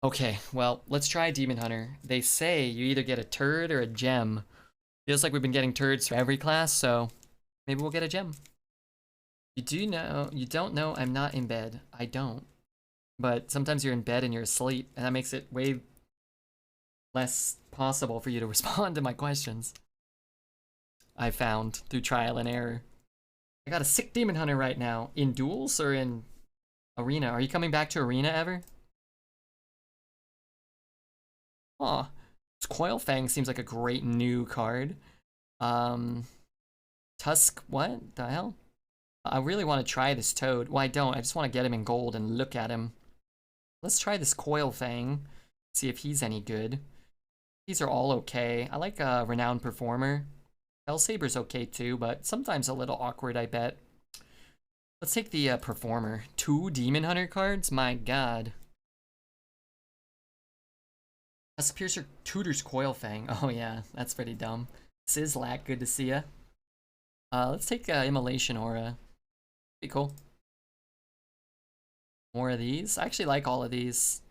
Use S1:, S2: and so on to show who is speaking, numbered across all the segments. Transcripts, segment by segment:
S1: Okay, well, let's try Demon Hunter. They say you either get a turd or a gem. Feels like we've been getting turds for every class, so maybe we'll get a gem. You don't know I'm not in bed. I don't. But sometimes you're in bed and you're asleep, and that makes it way less possible for you to respond to my questions. I found through trial and error. I got a sick Demon Hunter right now. In duels or in arena? Are you coming back to arena ever? Aw. Coil Fang seems like a great new card. Um, Tusk, what the hell? I really want to try this Toad. Well, I don't. I just want to get him in gold and look at him. Let's try this Coil Fang. See if he's any good. These are all okay. I like a Renowned Performer. Saber's okay too, but sometimes a little awkward, I bet. Let's take the Performer. 2 Demon Hunter cards? My god. Piercer Tutor's Coil Fang. Oh yeah, that's pretty dumb. Sizzlack, good to see ya. Let's take Immolation Aura. Be cool. More of these. I actually like all of these.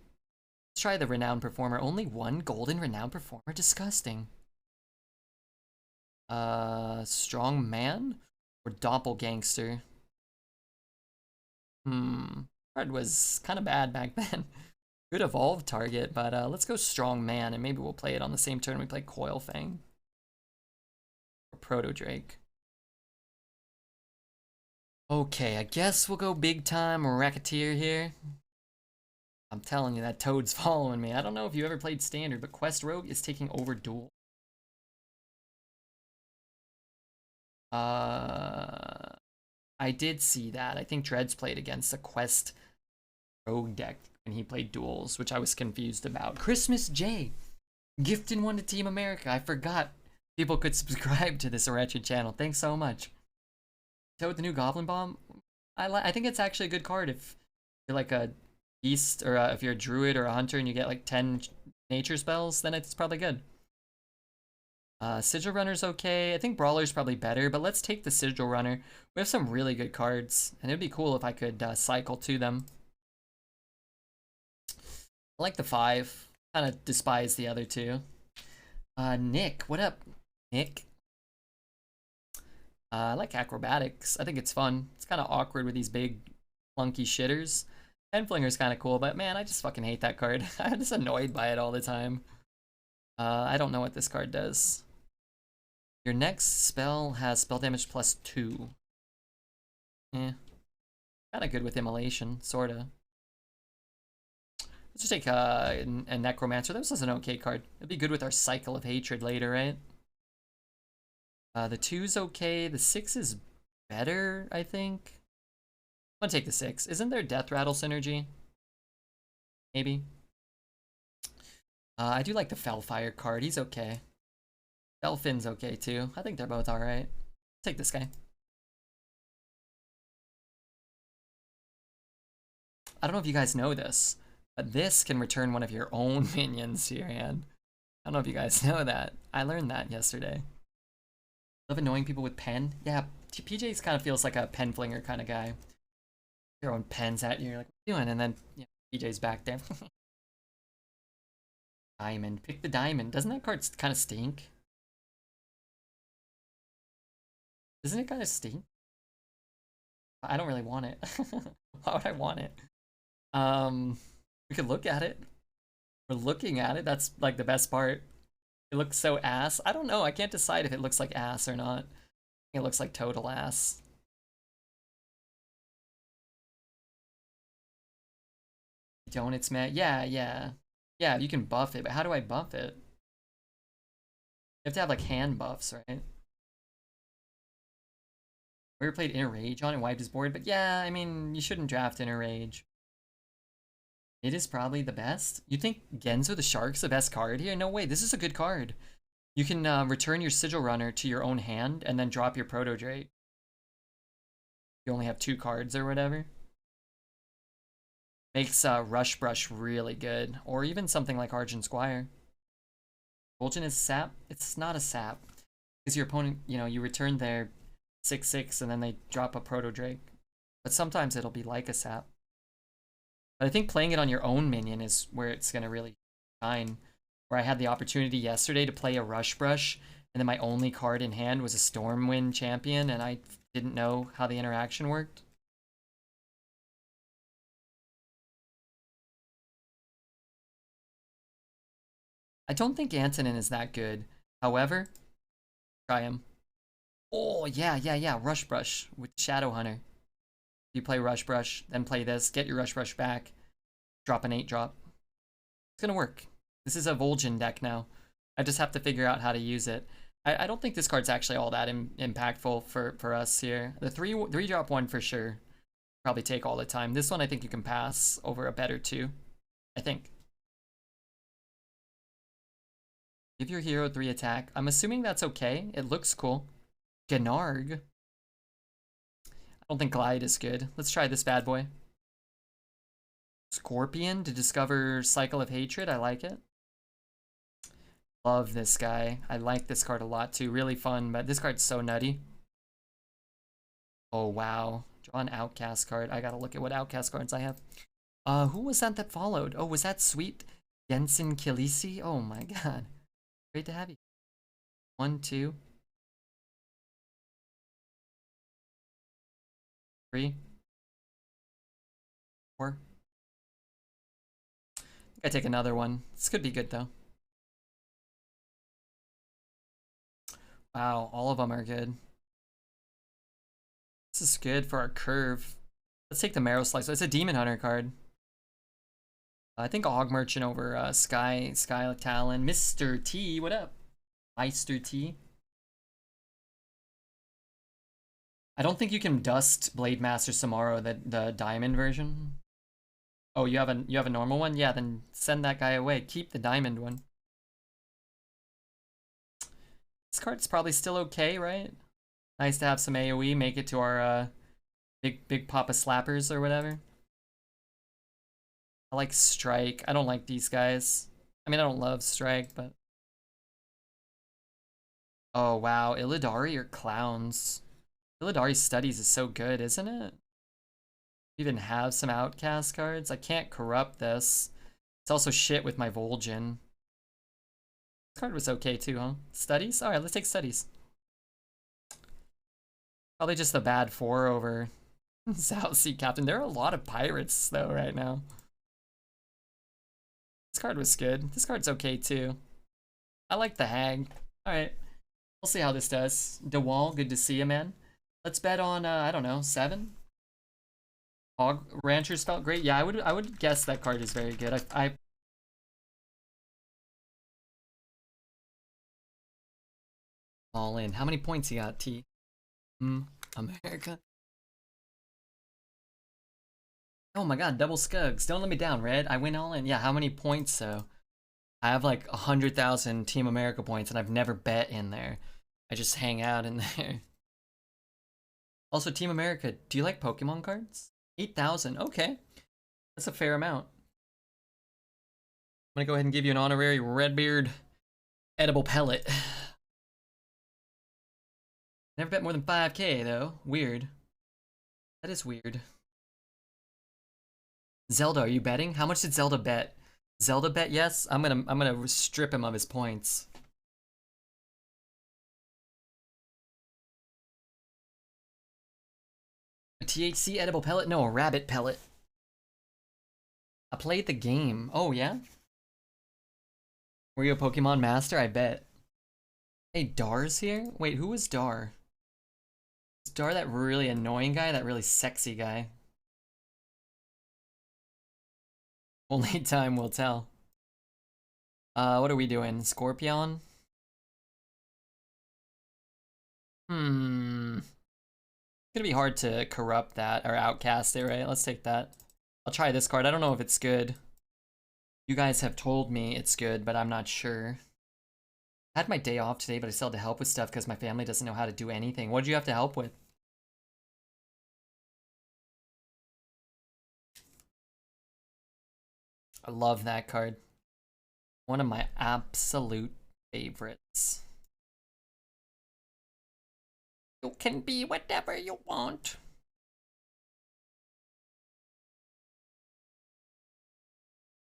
S1: Let's try the Renowned Performer. Only 1 golden Renowned Performer? Disgusting. Strong Man? Or Doppelgangster? Card was kind of bad back then. Good evolve target, but let's go Strong Man, and maybe we'll play it on the same turn we play Coil Fang. Or Proto Drake. Okay, I guess we'll go big time Racketeer here. I'm telling you, that Toad's following me. I don't know if you ever played Standard, but Quest Rogue is taking over Duel. I did see that. I think Dreads played against a Quest Rogue deck when he played Duels, which I was confused about. Christmas J, gifting one to Team America. I forgot people could subscribe to this wretched channel. Thanks so much. Toad the new Goblin Bomb. I think it's actually a good card if you're like a beast, or if you're a druid or a hunter and you get like 10 nature spells, then it's probably good. Sigil Runner's okay. I think Brawler's probably better, but let's take the Sigil Runner. We have some really good cards, and it'd be cool if I could cycle to them. I like the 5. Kind of despise the other 2. Nick, what up, Nick? I like Acrobatics. I think it's fun. It's kind of awkward with these big, clunky shitters. Penflinger's kind of cool, but man, I just fucking hate that card. I'm just annoyed by it all the time. I don't know what this card does. Your next spell has spell damage +2. Eh. Kinda good with Immolation, sorta. Let's just take a Necromancer. This is an okay card. It'd be good with our Cycle of Hatred later, right? The 2's okay. The 6 is better, I think. I'm gonna take the 6. Isn't there Death Rattle synergy? Maybe. I do like the Fellfire card. He's okay. Delphin's okay too. I think they're both alright. Take this guy. I don't know if you guys know this, but this can return one of your own minions to your hand. I don't know if you guys know that. I learned that yesterday. Love annoying people with pen. Yeah, PJ's kind of feels like a pen flinger kind of guy. Throwing pens at you, you're like, what are you doing? And then PJ's back there. Diamond. Pick the diamond. Doesn't that card kind of stink? Doesn't it kind of stink? I don't really want it. Why would I want it? We could look at it. We're looking at it. That's like the best part. It looks so ass. I don't know. I can't decide if it looks like ass or not. I think it looks like total ass. Donuts, man. Yeah, yeah. Yeah, you can buff it, but how do I buff it? You have to have like hand buffs, right? We ever played Inner Rage on and wiped his board, but yeah, I mean, you shouldn't draft Inner Rage. It is probably the best. You think Genzo the Shark's the best card here? No way, this is a good card. You can return your Sigil Runner to your own hand and then drop your Proto Drake. You only have 2 cards or whatever. Makes Rush Brush really good. Or even something like Argent Squire. Vol'jin is sap? It's not a sap. Because your opponent, you return their 6/6 and then they drop a Proto Drake. But sometimes it'll be like a sap. But I think playing it on your own minion is where it's gonna really shine. Where I had the opportunity yesterday to play a Rush Brush, and then my only card in hand was a Stormwind champion, and I didn't know how the interaction worked. I don't think Antonin is that good. However, try him. Oh, yeah, yeah, yeah. Rush Brush with Shadow Hunter. You play Rush Brush, then play this, get your Rush Brush back, drop an 8-drop. It's gonna work. This is a Vol'jin deck now. I just have to figure out how to use it. I don't think this card's actually all that impactful for us here. The 3-drop one for sure. Probably take all the time. This one I think you can pass over a better 2. I think. Give your hero 3 attack. I'm assuming that's okay. It looks cool. Gnarg. I don't think Glide is good. Let's try this bad boy. Scorpion to discover Cycle of Hatred. I like it. Love this guy. I like this card a lot too. Really fun, but this card's so nutty. Oh, wow. Draw an Outcast card. I gotta look at what Outcast cards I have. Who was that followed? Oh, was that Sweet Gensen Kilisi? Oh my god. Great to have you. 1, 2, 3, 4. I think I take another one. This could be good though. Wow, all of them are good. This is good for our curve. Let's take the Marrow Slice. It's a Demon Hunter card. I think Hog Merchant over Sky Talon. Mr. T, what up? Meister T. I don't think you can dust Blade Master Samaro, the diamond version. Oh, you have a normal one? Yeah, then send that guy away. Keep the diamond one. This card's probably still okay, right? Nice to have some AoE, make it to our big Papa Slappers or whatever. I like Strike. I don't like these guys. I mean, I don't love Strike, but... Oh, wow. Illidari or Clowns? Illidari's Studies is so good, isn't it? Even have some Outcast cards. I can't corrupt this. It's also shit with my Vol'jin. This card was okay too, huh? Studies? Alright, let's take Studies. Probably just the bad 4 over South Sea Captain. There are a lot of pirates, though, right now. This card was good. This card's okay, too. I like the Hag. Alright. We'll see how this does. DeWall, good to see you, man. Let's bet on, I don't know, 7? Hog Ranchers felt great. Yeah, I would guess that card is very good. I all in. How many points you got, T? America. Oh my god, double Scugs. Don't let me down, Red. I went all in. Yeah, how many points, though? I have like 100,000 Team America points, and I've never bet in there. I just hang out in there. Also, Team America, do you like Pokemon cards? 8,000. Okay. That's a fair amount. I'm gonna go ahead and give you an honorary Redbeard edible pellet. Never bet more than 5K though. Weird. That is weird. Zelda, are you betting? How much did Zelda bet? Zelda bet yes? I'm gonna strip him of his points. A THC edible pellet? No, a rabbit pellet. I played the game. Oh yeah? Were you a Pokemon master? I bet. Hey, Dar's here? Wait, who was Dar? Is Dar that really annoying guy? That really sexy guy? Only time will tell. What are we doing? Scorpion? It's gonna be hard to corrupt that or outcast it, right? Let's take that. I'll try this card. I don't know if it's good. You guys have told me it's good, but I'm not sure. I had my day off today, but I still had to help with stuff because my family doesn't know how to do anything. What did you have to help with? I love that card. One of my absolute favorites. You can be whatever you want.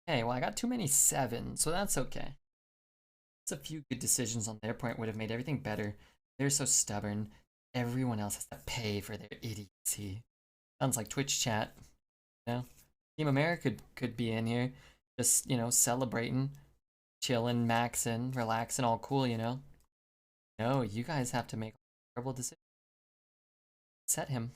S1: Okay, well I got too many 7s, so that's okay. It's a few good decisions on their point would have made everything better. They're so stubborn. Everyone else has to pay for their idiocy. Sounds like Twitch chat. You know? Team America could be in here. Just, you know, celebrating, chilling, maxing, relaxing, all cool, you know? No, you guys have to make a terrible decision. Set him.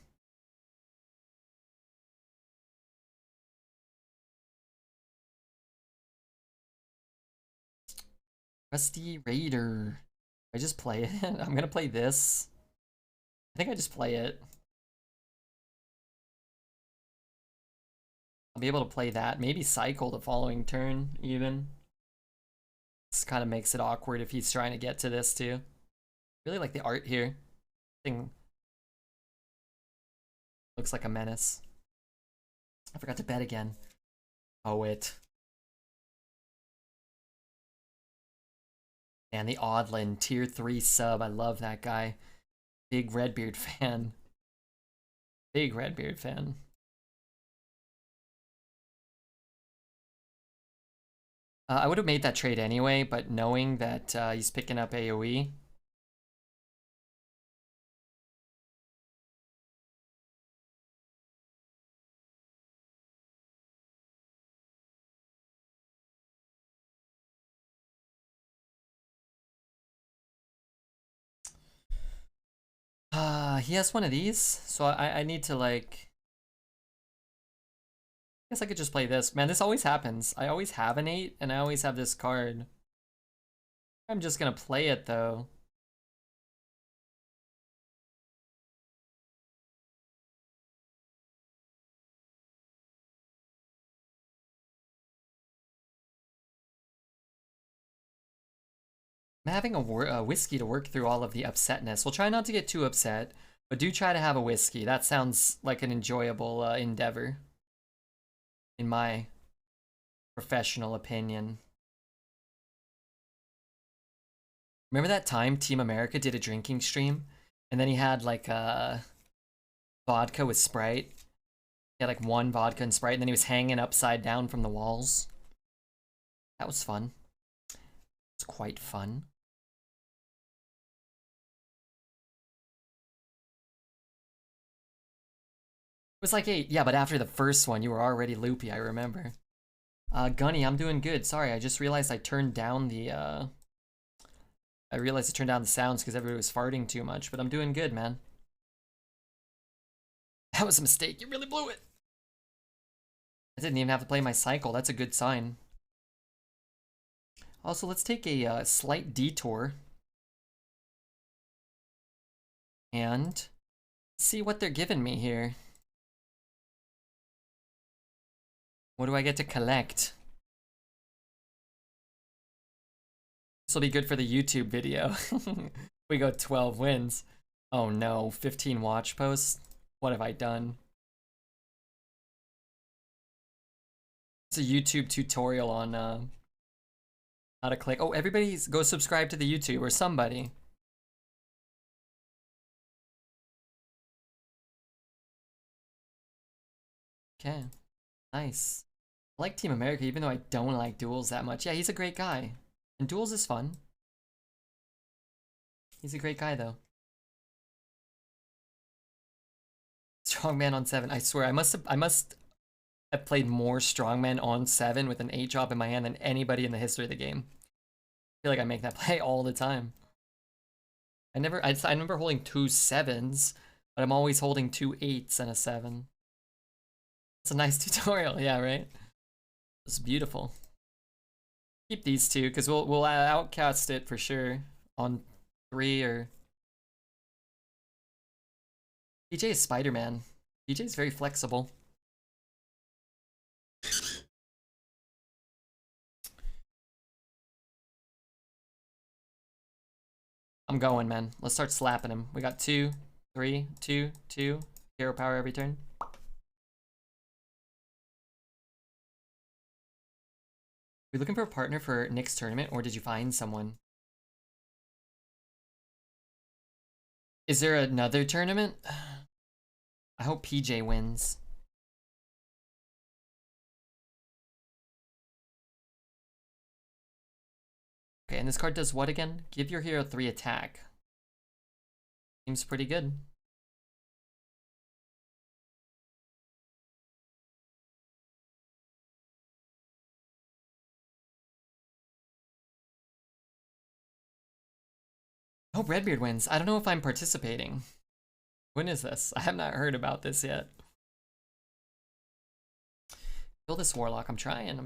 S1: Rusty Raider. I just play it. I'm gonna play this. I think I just play it. I'll be able to play that. Maybe cycle the following turn, even. This kind of makes it awkward if he's trying to get to this, too. Really like the art here. Thing looks like a menace. I forgot to bet again. Oh, it. And the Oddland, tier 3 sub. I love that guy. Big Redbeard fan. Big Redbeard fan. I would have made that trade anyway, but knowing that he's picking up AoE. He has one of these, so I need to like... I guess I could just play this. Man, this always happens. I always have an 8, and I always have this card. I'm just gonna play it, though. I'm having a whiskey to work through all of the upsetness. We'll try not to get too upset, but do try to have a whiskey. That sounds like an enjoyable endeavor, in my professional opinion. Remember that time Team America did a drinking stream? And then he had like vodka with Sprite. He had like one vodka and Sprite, and then he was hanging upside down from the walls. That was fun. It was quite fun. It was like 8, yeah, but after the first one, you were already loopy, I remember. Gunny, I'm doing good. Sorry, I just realized I turned down the, I realized I turned down the sounds because everybody was farting too much, but I'm doing good, man. That was a mistake. You really blew it. I didn't even have to play my cycle. That's a good sign. Also, let's take a slight detour and see what they're giving me here. What do I get to collect? This will be good for the YouTube video. We go 12 wins. Oh no, 15 watch posts? What have I done? It's a YouTube tutorial on how to click. Oh, everybody go subscribe to the YouTube, or somebody. Okay, nice. I like Team America even though I don't like duels that much. Yeah, he's a great guy. And duels is fun. He's a great guy though. Strongman on 7. I swear, I must have played more Strongman on 7 with an 8 drop in my hand than anybody in the history of the game. I feel like I make that play all the time. I remember holding 2 7s, but I'm always holding 2 8s and a 7. It's a nice tutorial, yeah, right? It's beautiful. Keep these two, because we'll outcast it for sure on 3 or... DJ is Spider-Man. DJ is very flexible. I'm going, man. Let's start slapping him. We got 2, 3, 2, 2. Hero power every turn. We looking for a partner for Nick's tournament, or did you find someone? Is there another tournament? I hope PJ wins. Okay, and this card does what again? Give your hero 3 attack. Seems pretty good. Oh, Redbeard wins. I don't know if I'm participating. When is this? I have not heard about this yet. Kill this Warlock. I'm trying.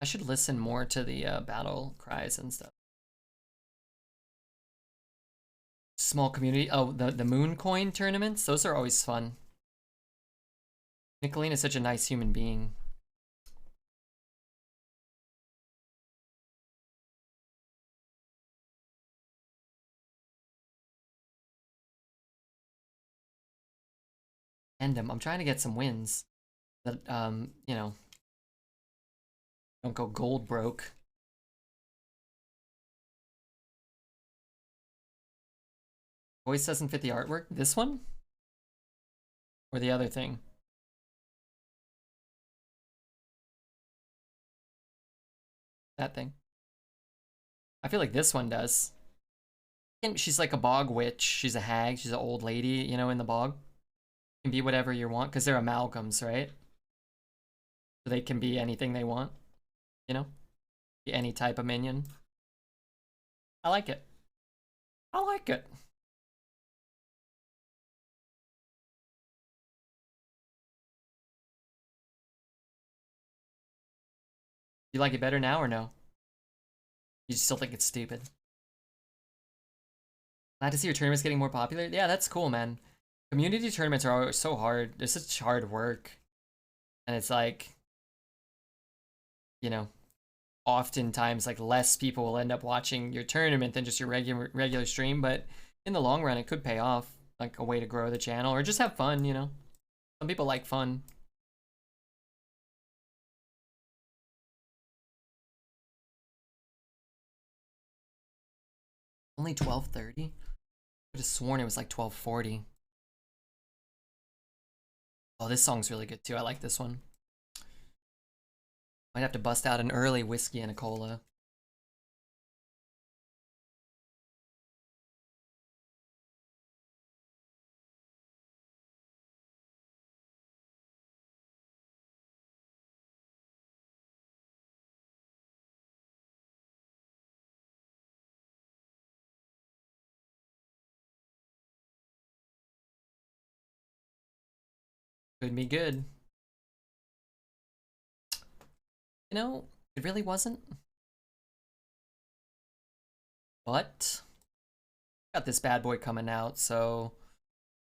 S1: I should listen more to the battle cries and stuff. Small community. Oh, the moon coin tournaments. Those are always fun. Nicolene is such a nice human being. End him. I'm trying to get some wins that you know, don't go gold broke. Voice doesn't fit the artwork. This one? Or the other thing? That thing. I feel like this one does. And she's like a bog witch. She's a hag. She's an old lady, you know, in the bog. Can be whatever you want because they're amalgams, right? So they can be anything they want, you know? Be any type of minion. I like it. I like it. You like it better now or no? You still think it's stupid? Glad to see your tournament's getting more popular. Yeah, that's cool, man. Community tournaments are always so hard. They're such hard work. And it's like, you know, oftentimes like less people will end up watching your tournament than just your regular stream, but in the long run it could pay off, like a way to grow the channel or just have fun, you know. Some people like fun. Only 12:30? I could have sworn it was like 12:40. Oh, this song's really good too. I like this one. Might have to bust out an early whiskey and a cola. Could be good. You know, it really wasn't. But got this bad boy coming out, so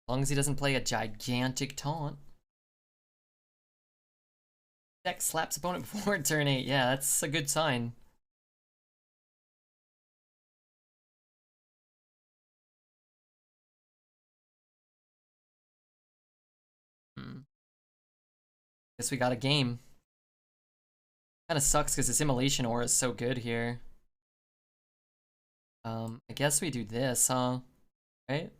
S1: as long as he doesn't play a gigantic taunt. Deck slaps opponent before turn 8. Yeah, that's a good sign. Guess we got a game. Kind of sucks because this immolation aura is so good here. I guess we do this, huh? Right?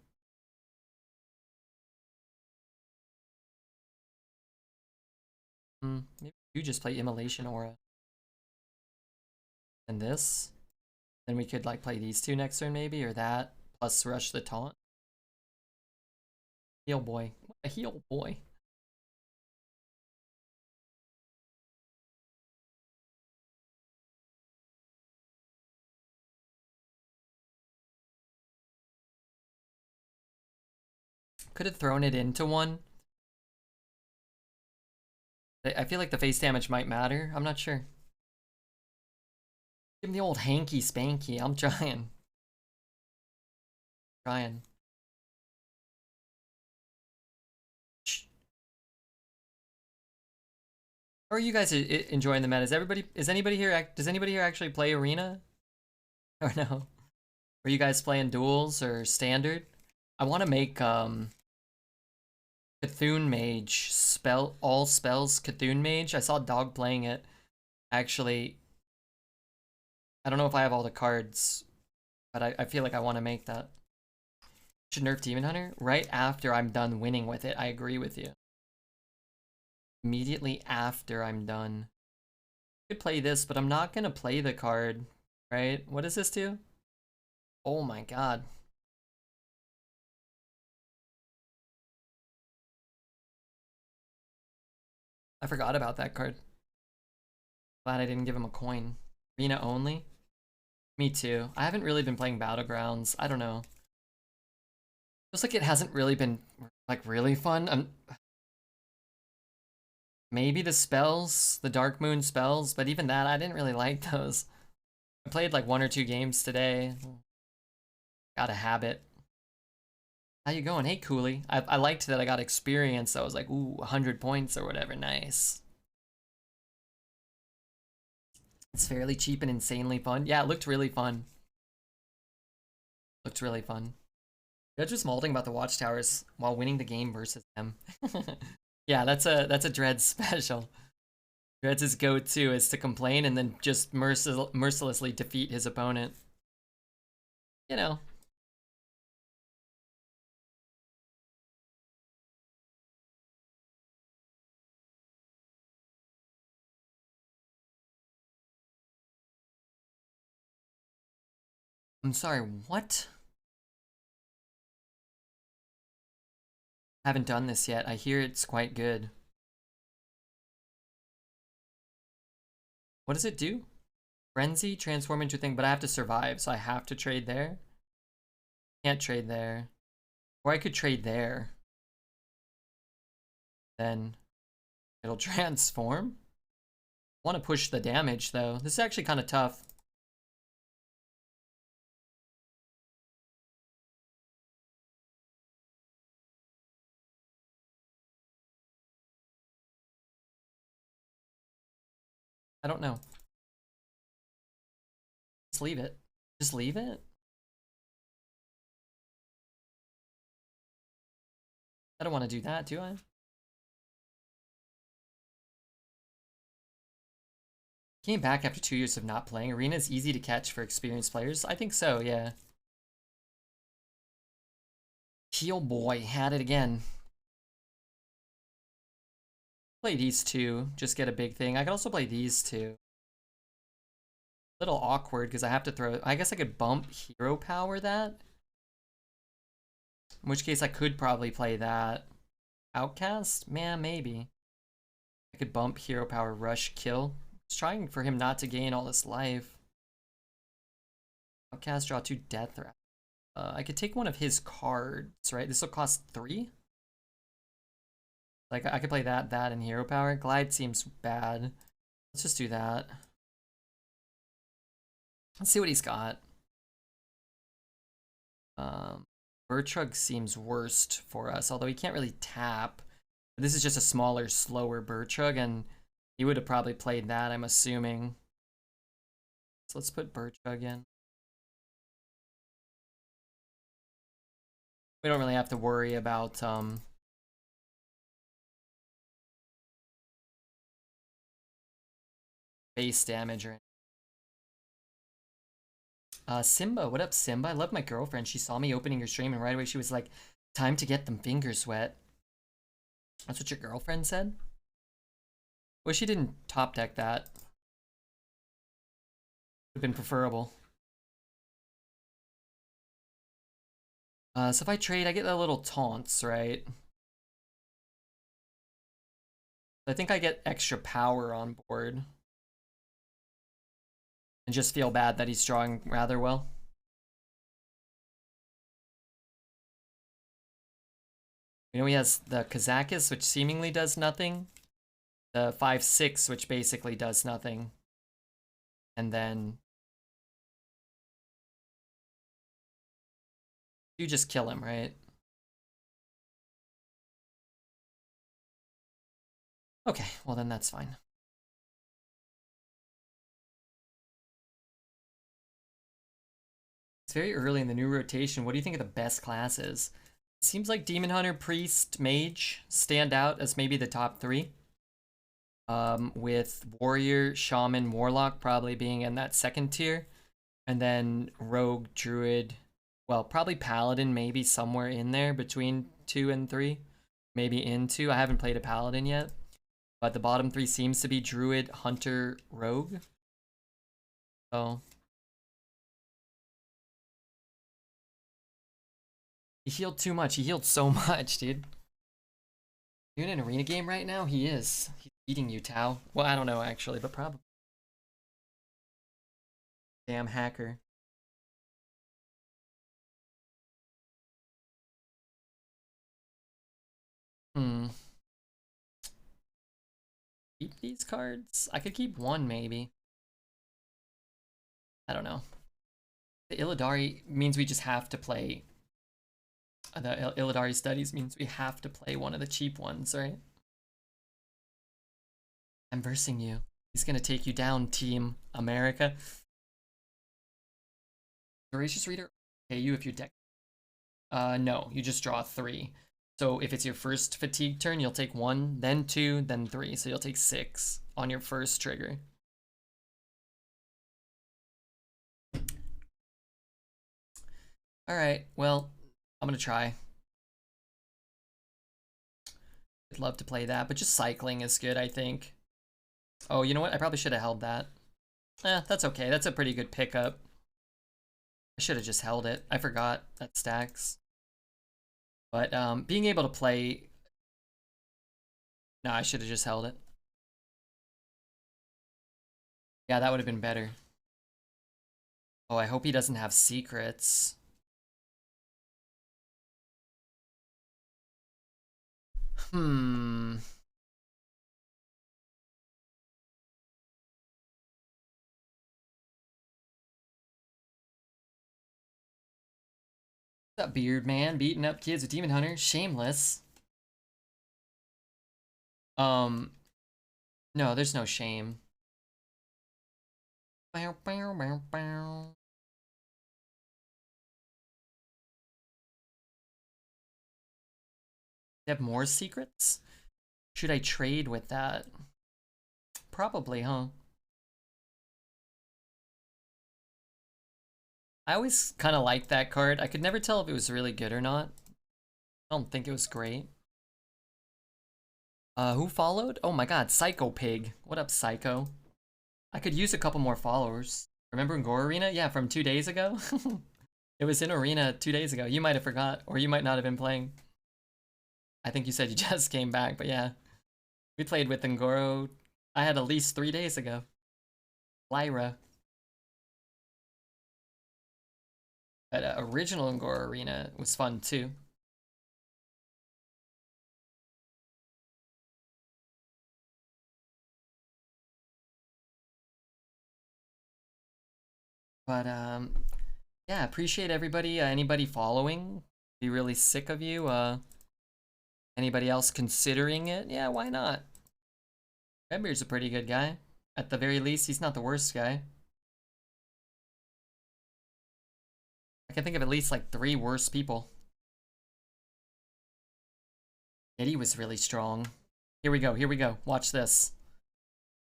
S1: Maybe you just play immolation aura. And this. Then we could like play these two next turn maybe, or that. Plus rush the taunt. Heal boy. What a heal boy. Could have thrown it into one. I feel like the face damage might matter. I'm not sure. Give him the old hanky spanky. I'm trying. Trying. How are you guys enjoying the meta? Is anybody here, does anybody here actually play Arena? Or no? Are you guys playing duels or standard? I want to make, Cthulhu Mage, all spells Cthulhu Mage. I saw Dog playing it. Actually, I don't know if I have all the cards, but I feel like I want to make that. Should nerf Demon Hunter? Right after I'm done winning with it, I agree with you. immediately after I'm done. I could play this, but I'm not gonna play the card, right? What does this do? Oh my god. I forgot about that card. Glad I didn't give him a coin. Arena only? Me too. I haven't really been playing Battlegrounds. I don't know. Feels like it hasn't really been, like, really fun. Maybe the spells, the Dark Moon spells, but even that, I didn't really like those. I played like 1 or 2 games today. Got a habit. How you going? Hey, Cooley. I liked that I got experience. So I was like, ooh, 100 points or whatever. Nice. It's fairly cheap and insanely fun. Yeah, it looked really fun. Looked really fun. Judge was molding about the watchtowers while winning the game versus them. Yeah, that's a Dread special. Dread's go-to is to complain and then just mercilessly defeat his opponent. You know. I'm sorry, what? Haven't done this yet. I hear it's quite good. What does it do? Frenzy, transform into a thing, but I have to survive, so I have to trade there. Can't trade there. Or I could trade there. Then it'll transform. I want to push the damage, though. This is actually kind of tough. I don't know. Just leave it. Just leave it? I don't want to do that, do I? Came back after 2 years of not playing. Arena is easy to catch for experienced players. I think so, yeah. Heal boy had it again. Play these two, just get a big thing. I could also play these two. A little awkward because I have to throw. I guess I could bump hero power that. In which case I could probably play that. Outcast? Man, maybe. I could bump hero power rush kill. Just trying for him not to gain all this life. Outcast, draw 2 death. I could take one of his cards, right? This will cost 3. Like, I could play that, and hero power. Glide seems bad. Let's just do that. Let's see what he's got. Bertrug seems worst for us, although he can't really tap. This is just a smaller, slower Bertrug, and he would have probably played that, I'm assuming. So let's put Bertrug in. We don't really have to worry about base damage or Simba, what up, Simba? I love my girlfriend. She saw me opening your stream, and right away she was like, time to get them fingers wet. That's what your girlfriend said? Well, she didn't top deck that. Would have been preferable. So if I trade, I get the little taunts, right? I think I get extra power on board. And just feel bad that he's drawing rather well. You know, he has the Kazakis, which seemingly does nothing. The 5/6, which basically does nothing. And then you just kill him, right? Okay, well then that's fine. It's very early in the new rotation. What do you think of the best classes? It seems like Demon Hunter, Priest, Mage stand out as maybe the top 3. With Warrior, Shaman, Warlock probably being in that second tier. And then Rogue, Druid, well, probably Paladin maybe somewhere in there between 2 and 3. Maybe in 2. I haven't played a Paladin yet. But the bottom three seems to be Druid, Hunter, Rogue. So he healed too much. He healed so much, dude. You in an arena game right now? He is. He's beating you, Tao. Well, I don't know actually, but probably. Damn hacker. Hmm. Keep these cards? I could keep one maybe. I don't know. The Illidari means we just have to play. The Illidari studies means we have to play one of the cheap ones, right? I'm versing you. He's gonna take you down, Team America. Voracious Reader, okay, you if your deck. No, you just draw 3. So if it's your first fatigue turn, you'll take 1, then 2, then 3. So you'll take 6 on your first trigger. Alright, well, I'm gonna try. I'd love to play that, but just cycling is good, I think. Oh, you know what? I probably should have held that. That's okay. That's a pretty good pickup. I should have just held it. I forgot that stacks. But being able to play... No, I should have just held it. Yeah, that would have been better. Oh, I hope he doesn't have secrets. Hmm... What's up, Beard Man? Beating up kids with Demon Hunter. Shameless. No, there's no shame. Bow, bow, bow, bow. You have more secrets? Should I trade with that? Probably, huh? I always kind of liked that card. I could never tell if it was really good or not. I don't think it was great. Who followed? Oh my god, Psycho Pig. What up, Psycho? I could use a couple more followers. Remember in Gore Arena? Yeah, from 2 days ago. It was in Arena 2 days ago. You might have forgot, or you might not have been playing. I think you said you just came back, but yeah. We played with Ngoro. I had at least 3 days ago. Lyra. But original Ngoro Arena was fun too. But yeah, appreciate everybody. Anybody following? Be really sick of you. Anybody else considering it? Yeah, why not? Redbeard's a pretty good guy. At the very least, he's not the worst guy. I can think of at least like 3 worse people. Eddie was really strong. Here we go, here we go. Watch this.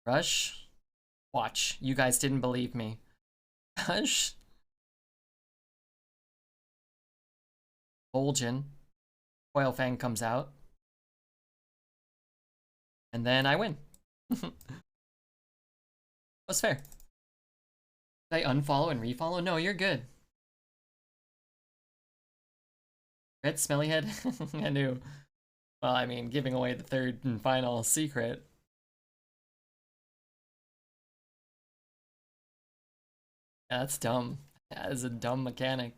S1: Rush? Watch. You guys didn't believe me. Rush? Vol'jin. Coil Fang comes out. And then I win. That's fair. Did I unfollow and refollow? No, you're good. Red Smelly Head? I knew. Well, I mean, giving away the 3rd and final secret. Yeah, that's dumb. That is a dumb mechanic.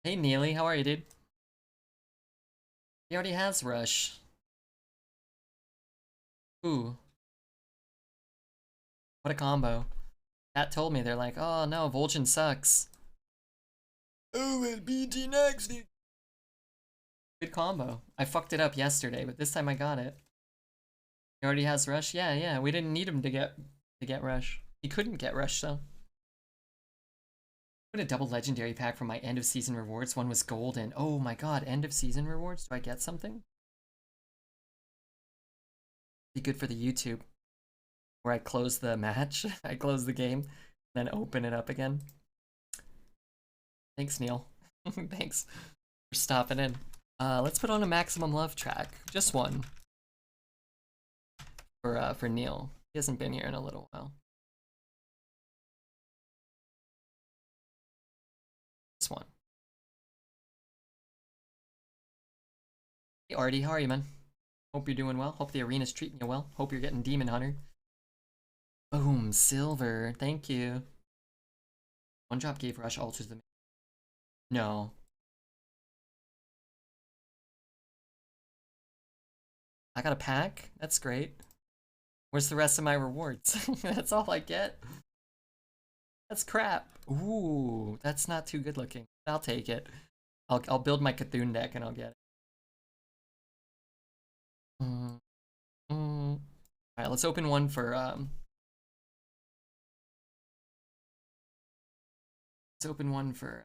S1: Hey, Neely, how are you, dude? He already has Rush. Ooh. What a combo. Cat told me, they're like, oh no, Vol'jin sucks. Oh, well, BG next. Good combo. I fucked it up yesterday, but this time I got it. He already has Rush? Yeah, yeah. We didn't need him to get Rush. He couldn't get Rush, though. Put a double legendary pack from my end of season rewards. One was golden. Oh my god, end of season rewards? Do I get something? Be good for the YouTube. Where I close the match. I close the game, then open it up again. Thanks, Neil. Thanks for stopping in. Let's put on a Maximum Love track. Just one. for Neil. He hasn't been here in a little while. This one. Hey Artie, how are you, man? Hope you're doing well. Hope the arena's treating you well. Hope you're getting Demon Hunter. Boom, silver. Thank you. One drop gave rush alters the. No. I got a pack? That's great. Where's the rest of my rewards? That's all I get. That's crap. Ooh, that's not too good looking. I'll take it. I'll build my Cthulhu deck and I'll get it. Alright, let's open one for let's open one for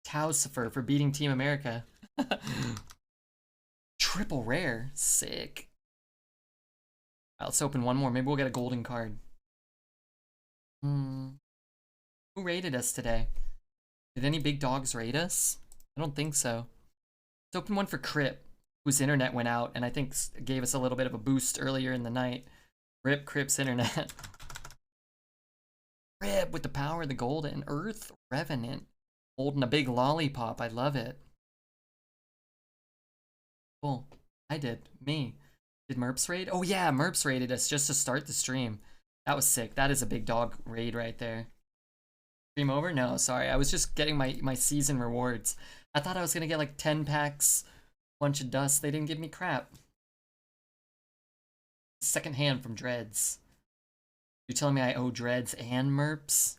S1: Tausifer for beating Team America. Triple rare. Sick. Alright, let's open one more. Maybe we'll get a golden card. Who raided us today? Did any big dogs raid us? I don't think so. Let's open one for Crip, whose internet went out and I think gave us a little bit of a boost earlier in the night. Rip Crip's internet. Crip with the power of the gold and Earth Revenant. Holding a big lollipop. I love it. Cool. I did. Me. Did Merps raid? Oh yeah, Merps raided us just to start the stream. That was sick. That is a big dog raid right there. Stream over? No, sorry. I was just getting my season rewards. I thought I was gonna get like 10 packs, bunch of dust. They didn't give me crap. Second hand from Dreads. You're telling me I owe Dreads and Merps?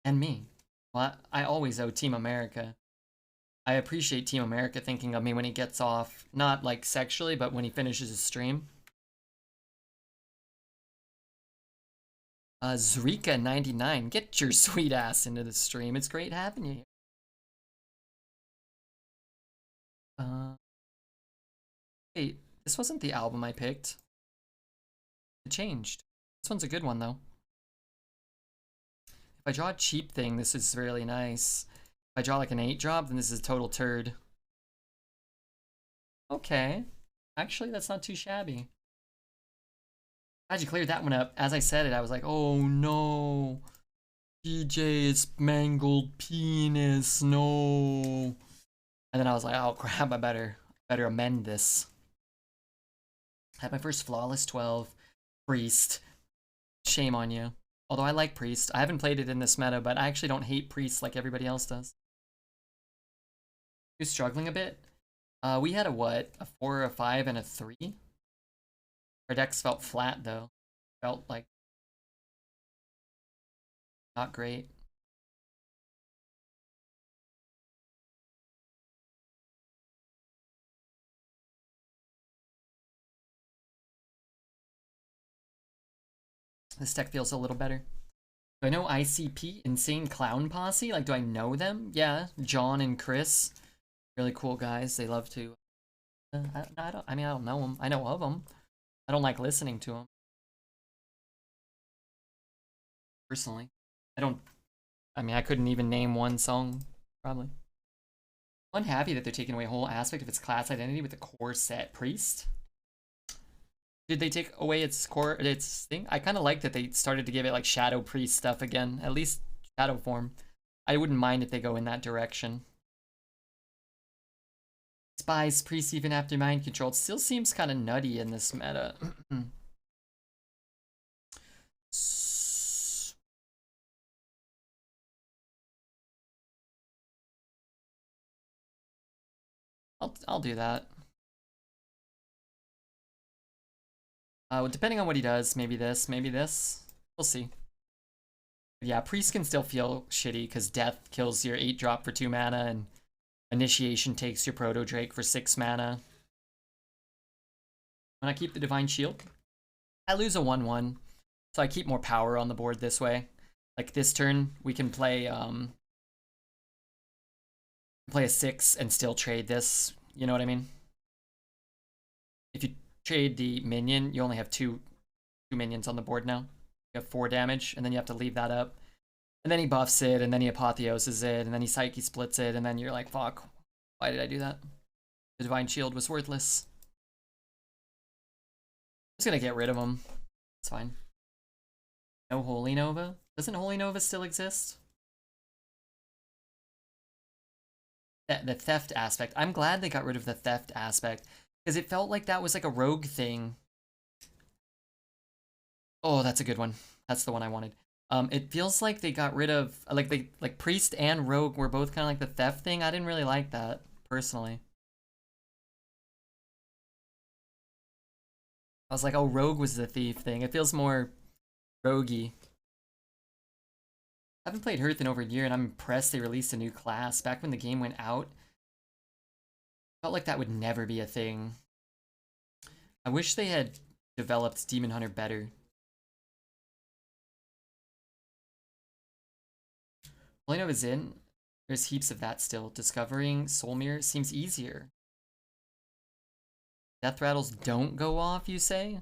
S1: And me. Well, I always owe Team America. I appreciate Team America thinking of me when he gets off. Not like sexually, but when he finishes his stream. Zrika99, get your sweet ass into the stream. It's great having you here. Wait, this wasn't the album I picked. It changed. This one's a good one, though. If I draw a cheap thing, this is really nice. If I draw like an 8-drop, then this is a total turd. Okay. Actually, that's not too shabby. Glad you cleared that one up. As I said it, I was like, oh no. DJ's mangled penis, no. And then I was like, oh crap, I better amend this. I had my first flawless 12. Priest. Shame on you. Although I like Priest. I haven't played it in this meta, but I actually don't hate Priest like everybody else does. You're struggling a bit? We had a what? A 4, a 5, and a 3? Our decks felt flat though. Felt like not great. This deck feels a little better. Do I know ICP? Insane Clown Posse? Like, do I know them? Yeah, John and Chris. Really cool guys. They love to... I mean, I don't know them. I know of them. I don't like listening to them. Personally. I mean, I couldn't even name one song, probably. I'm unhappy that they're taking away a whole aspect of its class identity with the core set Priest. Did they take away its thing? I kind of like that they started to give it like Shadow Priest stuff again, at least Shadow form. I wouldn't mind if they go in that direction. Spies, Priest even after mind control. It still seems kind of nutty in this meta. I'll do that. Depending on what he does, maybe this, maybe this. We'll see. But yeah, Priest can still feel shitty because Death kills your 8-drop for 2 mana and Initiation takes your Proto Drake for 6 mana. When I keep the Divine Shield, I lose a 1/1, so I keep more power on the board this way. Like this turn, we can play a 6 and still trade this. You know what I mean? If you trade the minion, you only have two minions on the board now. You have 4 damage, and then you have to leave that up. And then he buffs it, and then he apotheoses it, and then he psyche splits it, and then you're like, fuck, why did I do that? The Divine Shield was worthless. just gonna get rid of them. It's fine. No Holy Nova? Doesn't Holy Nova still exist? The theft aspect. I'm glad they got rid of the theft aspect, because it felt like that was like a rogue thing. Oh, that's a good one. That's the one I wanted. It feels like they got rid of like priest and rogue were both kind of like the theft thing. I didn't really like that personally. I was like, oh, rogue was the thief thing. It feels more roguey. I haven't played Hearth in over a year, and I'm impressed they released a new class. Back when the game went out, felt like that would never be a thing. I wish they had developed Demon Hunter better. Holy Nova's in. There's heaps of that still. Discovering Soul Mirror seems easier. Death rattles don't go off, you say?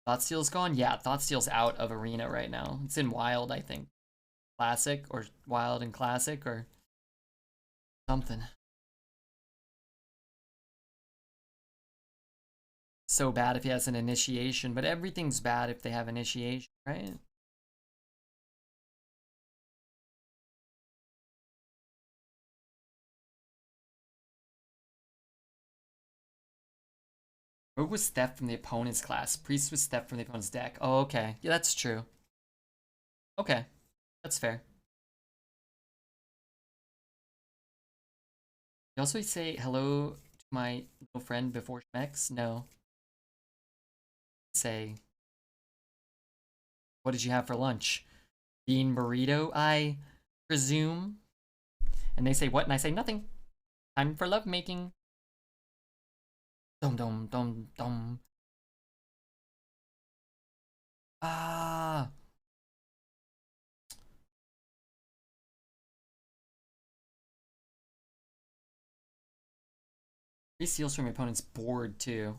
S1: Thoughtsteal's gone? Yeah, Thoughtsteal's out of Arena right now. It's in Wild, I think. Classic, or Wild and Classic, or something. So bad if he has an initiation, but everything's bad if they have initiation, right? Rogue was theft from the opponent's class. Priest was theft from the opponent's deck. Oh, okay. Yeah, that's true. Okay. That's fair. You also say hello to my little friend before Schmex? No. Say, what did you have for lunch? Bean burrito, I presume. And they say, what? And I say, nothing. Time for lovemaking. Dum dum dum dum. Ah. Three seals from your opponent's board, too.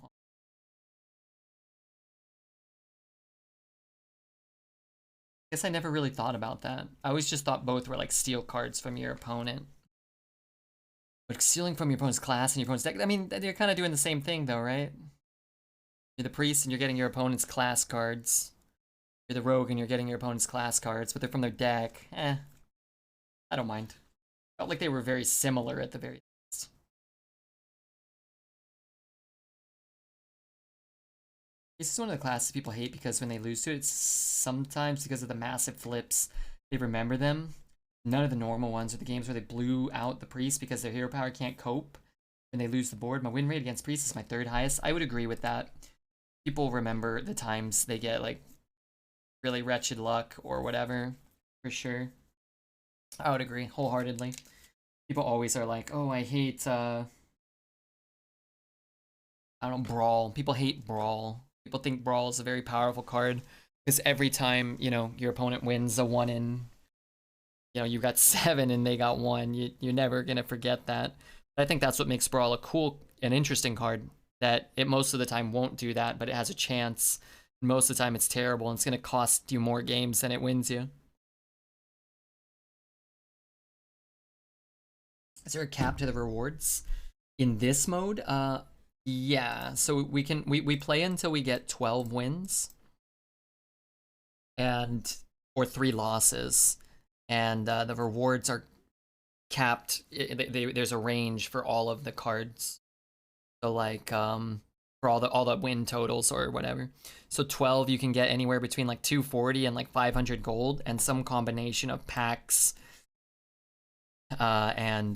S1: Guess I never really thought about that. I always just thought both were like steal cards from your opponent. But stealing from your opponent's class and your opponent's deck, I mean, they're kind of doing the same thing though, right? You're the priest and you're getting your opponent's class cards. You're the rogue and you're getting your opponent's class cards, but they're from their deck. I don't mind. Felt like they were very similar at the very least. This is one of the classes people hate because when they lose to it, it's sometimes because of the massive flips, they remember them. None of the normal ones are the games where they blew out the priest because their hero power can't cope when they lose the board. My win rate against priest is my third highest. I would agree with that. People remember the times they get like really wretched luck or whatever, for sure. I would agree wholeheartedly. People always are like, oh, I hate, I don't know, Brawl. People hate Brawl. People think Brawl is a very powerful card because every time, you know, your opponent wins a 1 in, you know, you got 7 and they got 1, you're never going to forget that. But I think that's what makes Brawl a cool and interesting card, that it most of the time won't do that, but it has a chance. Most of the time it's terrible and it's going to cost you more games than it wins you. Is there a cap to the rewards in this mode? Yeah, so we play until we get 12 wins and or 3 losses, and the rewards are capped. There's a range for all of the cards. So like for all the win totals or whatever. So 12 you can get anywhere between like 240 and like 500 gold and some combination of packs and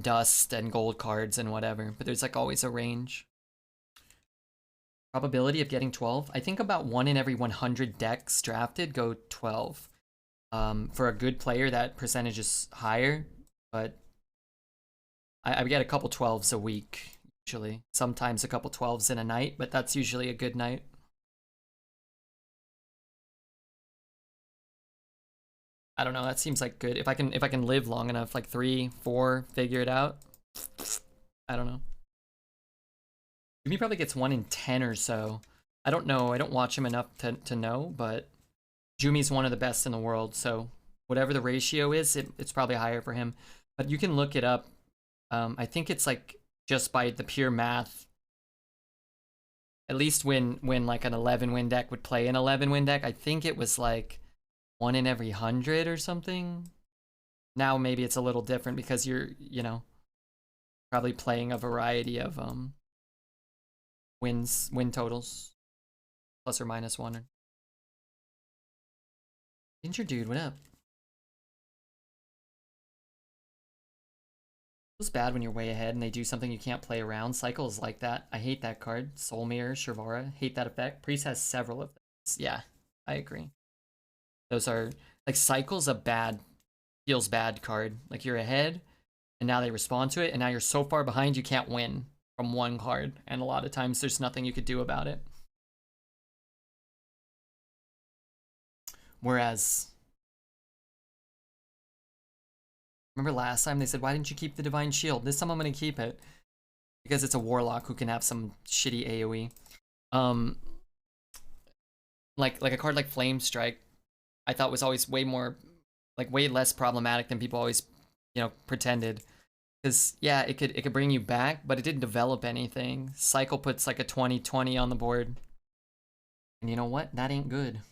S1: dust and gold cards and whatever, but there's like always a range. Probability of getting 12, I think about 1 in every 100 decks drafted go 12. For a good player that percentage is higher, but I get a couple 12s a week usually, sometimes a couple 12s in a night, but that's usually a good night. I don't know, that seems like good. If I can live long enough, like 3, 4, figure it out. I don't know. Jimmy probably gets 1 in 10 or so. I don't know, I don't watch him enough to know, but Jumi's one of the best in the world, so whatever the ratio is, it's probably higher for him. But you can look it up. I think it's like just by the pure math. At least when like an 11 win deck would play an 11 win deck, I think it was like 1 in every 100 or something. Now maybe it's a little different because you're, you know, probably playing a variety of win totals, plus or minus 1. Ginger dude, what up? Feels bad when you're way ahead and they do something you can't play around. Cycle is like that. I hate that card. Soul Mirror, Shervara, hate that effect. Priest has several of those. Yeah, I agree. Those are like Cycle's a bad, feels bad card. Like you're ahead and now they respond to it and now you're so far behind you can't win from one card. And a lot of times there's nothing you could do about it. Whereas, remember last time they said, why didn't you keep the Divine Shield? This time I'm going to keep it. Because it's a Warlock who can have some shitty AoE. Like a card like Flame Strike, I thought was always way more, like way less problematic than people always, you know, pretended. Because yeah, it could bring you back, but it didn't develop anything. Cycle puts like a 20/20 on the board. And you know what? That ain't good.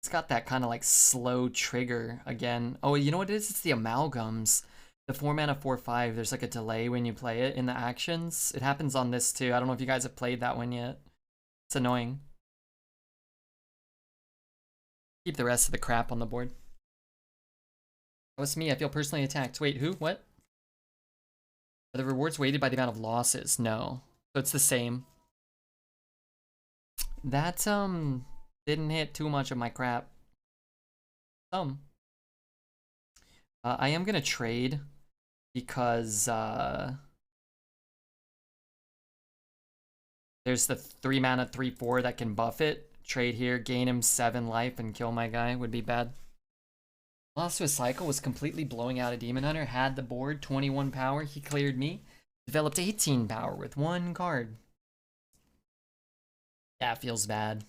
S1: It's got that kind of like slow trigger again. Oh, you know what it is? It's the amalgams. The 4 mana 4/5, there's like a delay when you play it in the actions. It happens on this too. I don't know if you guys have played that one yet. It's annoying. Keep the rest of the crap on the board. That was me. I feel personally attacked. Wait, who? What? Are the rewards weighted by the amount of losses? No. So it's the same. That, didn't hit too much of my crap. I am gonna trade because, there's the 3 mana 3/4 that can buff it. Trade here, gain him 7 life and kill my guy would be bad. Lost to a cycle, was completely blowing out a Demon Hunter, had the board, 21 power, he cleared me. Developed 18 power with 1 card. Yeah, feels bad.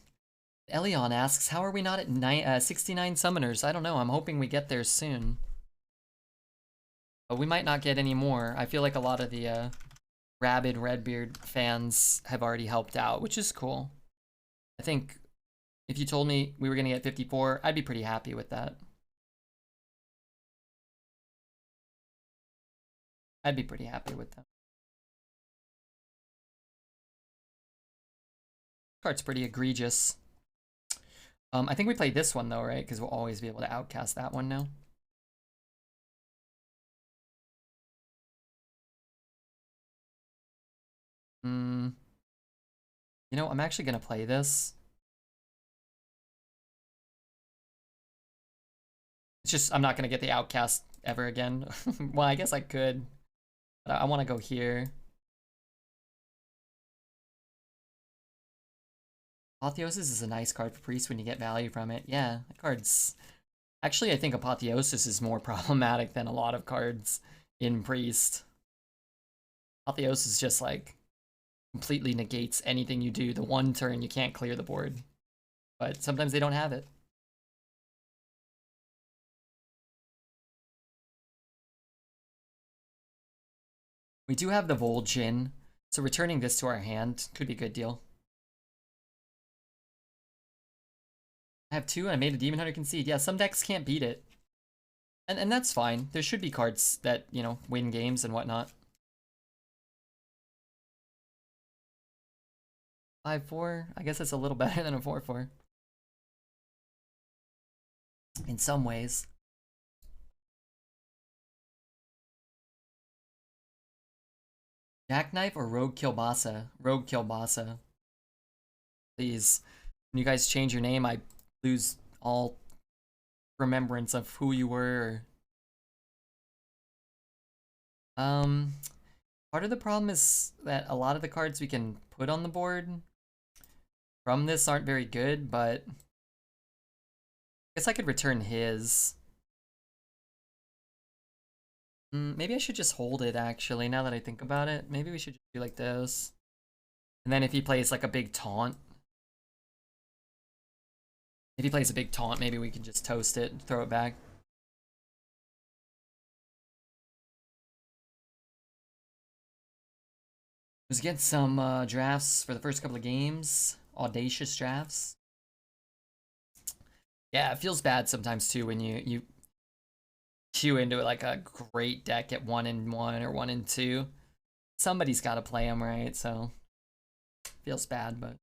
S1: Elion asks, how are we not at 69 summoners? I don't know, I'm hoping we get there soon. But we might not get any more. I feel like a lot of the rabid Redbeard fans have already helped out, which is cool. I think if you told me we were going to get 54, I'd be pretty happy with that. I'd be pretty happy with that. Card's pretty egregious. I think we played this one though, right? Because we'll always be able to outcast that one now. You know, I'm actually gonna play this. It's just, I'm not gonna get the outcast ever again. Well, I guess I could. But I wanna go here. Apotheosis is a nice card for Priest when you get value from it. Yeah, that card's... Actually, I think Apotheosis is more problematic than a lot of cards in Priest. Apotheosis just, like, completely negates anything you do. The one turn, you can't clear the board. But sometimes they don't have it. We do have the Vol'jin, so returning this to our hand could be a good deal. I have 2 and I made a Demon Hunter Concede. Yeah, some decks can't beat it. And that's fine. There should be cards that, you know, win games and whatnot. 5/4? I guess it's a little better than a 4/4. In some ways. Jackknife or Rogue Kielbasa? Rogue Kielbasa. Please. When you guys change your name, I lose all remembrance of who you were. Part of the problem is that a lot of the cards we can put on the board from this aren't very good, but I guess I could return his. Maybe I should just hold it, actually, now that I think about it. Maybe we should just do like this. And then if he plays like a big taunt, If he plays a big taunt, maybe we can just toast it and throw it back. Let's get some drafts for the first couple of games. Audacious drafts. Yeah, it feels bad sometimes too when you queue into like a great deck at 1-1 or 1-2. Somebody's got to play them, right? So feels bad, but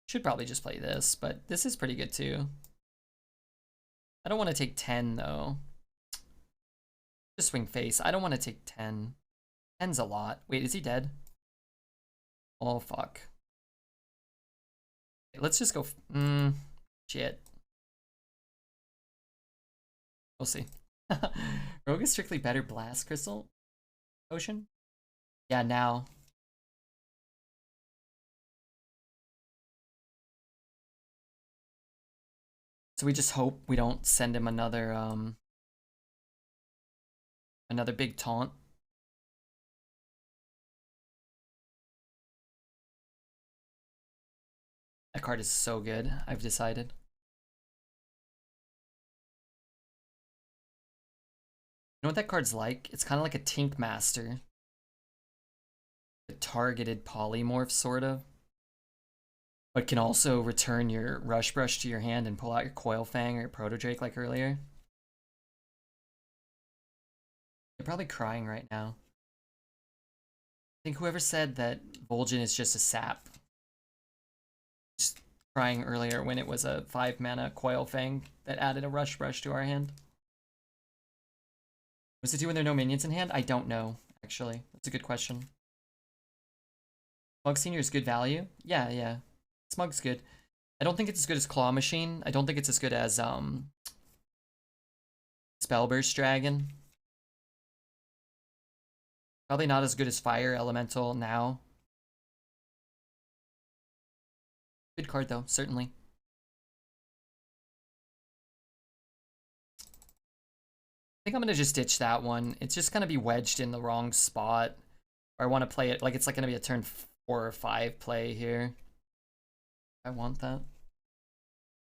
S1: should probably just play this. But this is pretty good too. I don't want to take 10 though. Just swing face. I don't want to take 10. 10's a lot. Wait, is he dead? Oh fuck. Let's just go. Shit. We'll see. Rogue is strictly better blast crystal potion? Yeah, now. So we just hope we don't send him another another big taunt. That card is so good, I've decided. You know what that card's like? It's kind of like a Tink Master. A targeted polymorph, sort of. But can also return your Rush Brush to your hand and pull out your Coil Fang or your Proto Drake like earlier. They're probably crying right now. I think whoever said that Vol'jin is just a sap. Just crying earlier when it was a 5-mana Coil Fang that added a Rush Brush to our hand. What's it do when there are no minions in hand? I don't know, actually. That's a good question. Smug Senior is good value? Yeah. Smug's good. I don't think it's as good as Claw Machine. I don't think it's as good as Spellburst Dragon. Probably not as good as Fire Elemental now. Good card though, certainly. I think I'm gonna just ditch that one. It's just gonna be wedged in the wrong spot. Or I want to play it like it's like gonna be a turn 4 or 5 play here. I want that.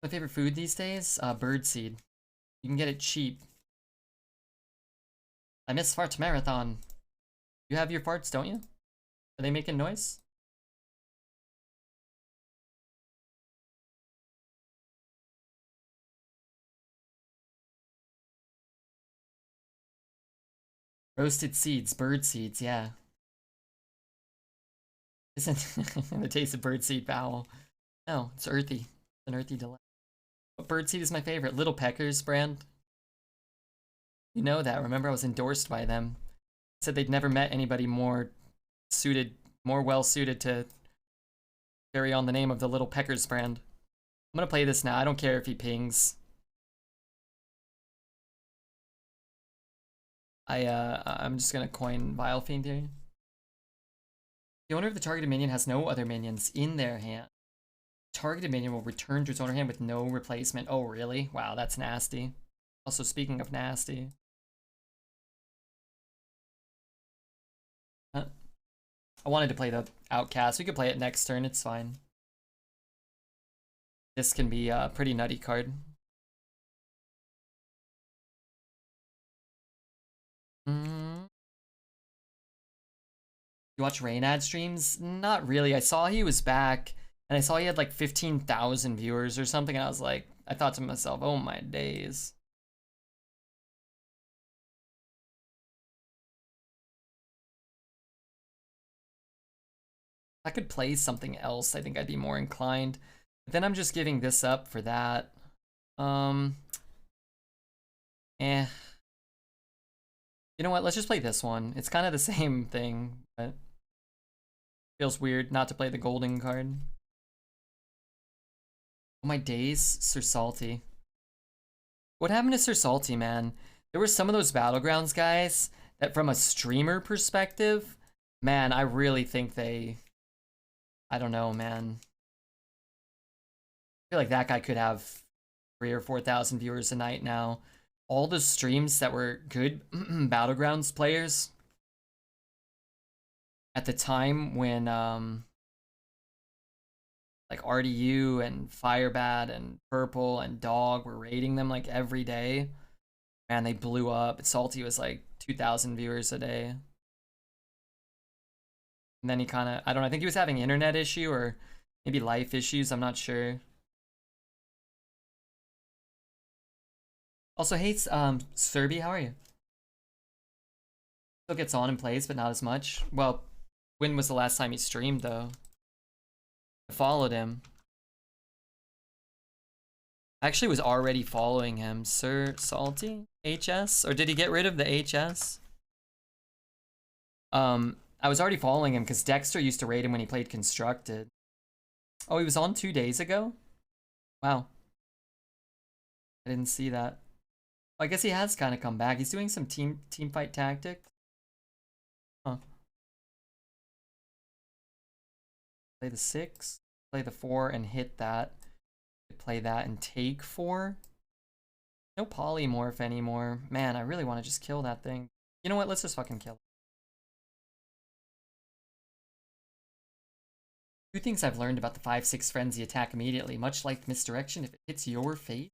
S1: My favorite food these days? Birdseed. You can get it cheap. I miss Farts Marathon. You have your farts, don't you? Are they making noise? Roasted seeds, bird seeds, yeah. Isn't the taste of birdseed foul? No, it's earthy. It's an earthy delight. But birdseed is my favorite. Little Peckers brand. You know that. Remember, I was endorsed by them. Said they'd never met anybody more suited, more well suited to carry on the name of the Little Peckers brand. I'm gonna play this now. I don't care if he pings. I'm just gonna coin Vile Fiend here. The owner of the targeted minion has no other minions in their hand. Targeted minion will return to its owner hand with no replacement. Oh, really? Wow, that's nasty. Also, speaking of nasty. I wanted to play the Outcast. We could play it next turn. It's fine. This can be a pretty nutty card. You watch Reynad streams? Not really. I saw he was back, and I saw he had like 15,000 viewers or something, and I was like, I thought to myself, oh my days. If I could play something else, I think I'd be more inclined. But then I'm just giving this up for that. Eh. You know what? Let's just play this one. It's kind of the same thing, but feels weird not to play the golden card. Oh my days, Sir Salty. What happened to Sir Salty, man? There were some of those Battlegrounds guys that from a streamer perspective, man, I really think they... I don't know, man. I feel like that guy could have 3,000 or 4,000 viewers a night now. All the streams that were good Battlegrounds players at the time when like RDU and Firebat and Purple and Dog were rating them like every day. Man, they blew up. Salty was like 2,000 viewers a day. And then he kind of, I don't know, I think he was having an internet issue or maybe life issues. I'm not sure. Also, hey, Serby, how are you? Still gets on and plays, but not as much. Well, when was the last time he streamed, though? I followed him. I actually was already following him. Sir Salty? HS? Or did he get rid of the HS? I was already following him because Dexter used to rate him when he played Constructed. Oh, he was on 2 days ago? Wow. I didn't see that. Well, I guess he has kind of come back. He's doing some team fight tactics. Huh. Play the 6, play the 4 and hit that. Play that and take 4. No polymorph anymore. Man, I really want to just kill that thing. You know what? Let's just fucking kill it. 2 things I've learned about the 5-6 frenzy attack immediately. Much like misdirection, if it hits your face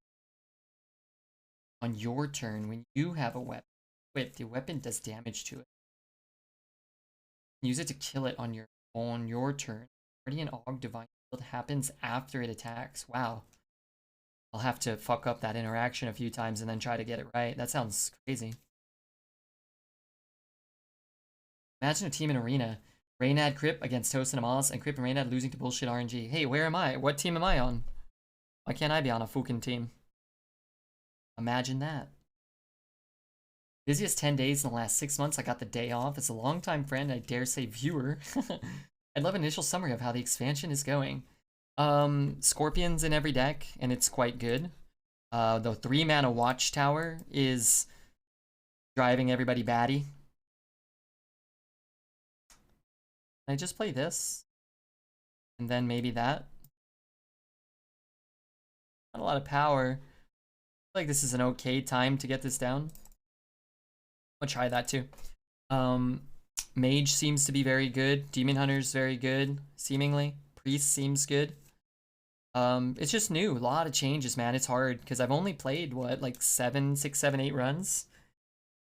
S1: on your turn when you have a weapon, the weapon does damage to it. Use it to kill it on your turn. Guardian Og Divine Shield happens after it attacks. Wow. I'll have to fuck up that interaction a few times and then try to get it right. That sounds crazy. Imagine a team in Arena. Reynad Crip against Toast and Amalas, and Crip and Reynad losing to bullshit RNG. Hey, where am I? What team am I on? Why can't I be on a fucking team? Imagine that. Busiest 10 days in the last 6 months. I got the day off. As a longtime friend, I dare say viewer. I'd love an initial summary of how the expansion is going. Scorpions in every deck, and it's quite good. The 3-mana Watchtower is driving everybody batty. I just play this, and then maybe that. Not a lot of power. I feel like this is an okay time to get this down. I'll try that too. Mage seems to be very good. Demon Hunter's very good, seemingly. Priest seems good. It's just new. A lot of changes, man. It's hard because I've only played what, like 6, 7, 8 runs.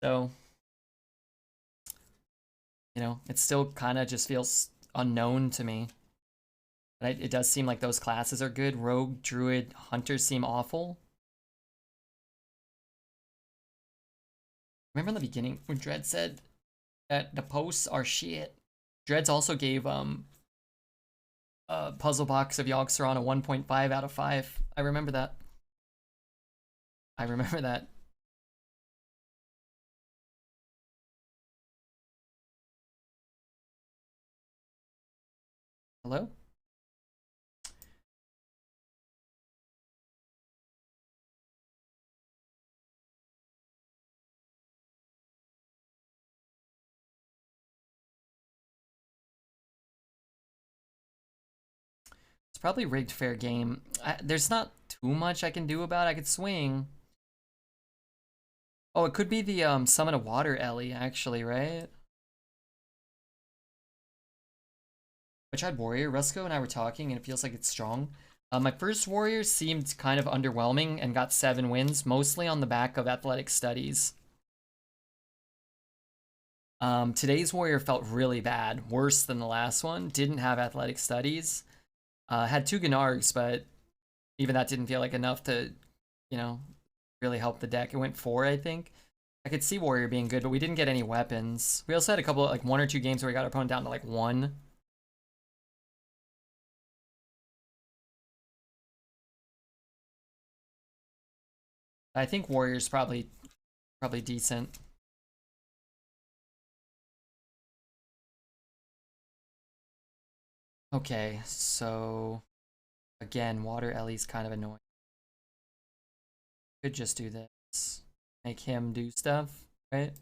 S1: So, you know, it still kind of just feels unknown to me. But it does seem like those classes are good. Rogue, Druid, Hunter seem awful. Remember in the beginning when Dredd said that the posts are shit? Dredd's also gave Puzzle Box of Yogg-Saron a 1.5 out of 5. I remember that. I remember that. Hello? It's probably rigged fair game. There's not too much I can do about it. I could swing. Oh, it could be the Summon a Water Ellie, actually, right? I tried Warrior. Rusko and I were talking, and it feels like it's strong. My first Warrior seemed kind of underwhelming and got 7 wins, mostly on the back of athletic studies. Today's Warrior felt really bad, worse than the last one. Didn't have athletic studies. Had 2 Gnargs, but even that didn't feel like enough to, you know, really help the deck. It went 4, I think. I could see Warrior being good, but we didn't get any weapons. We also had a couple of, like, 1 or 2 games where we got our opponent down to, like, 1. I think Warrior's probably decent. Okay, so again, Water Ellie's kind of annoying. Could just do this. Make him do stuff, right?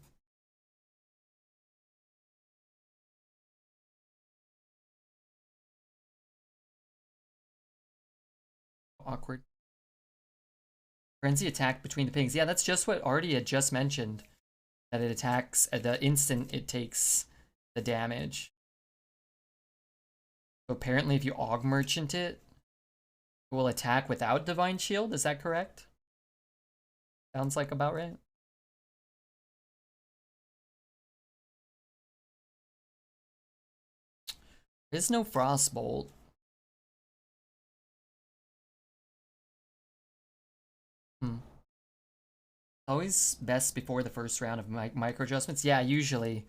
S1: Awkward. Frenzy attack between the pings. Yeah, that's just what Artie had just mentioned. That it attacks at the instant it takes the damage. So apparently if you Aug Merchant it, it will attack without Divine Shield. Is that correct? Sounds like about right. There's no Frostbolt. Hmm. Always best before the first round of micro adjustments. Yeah, usually.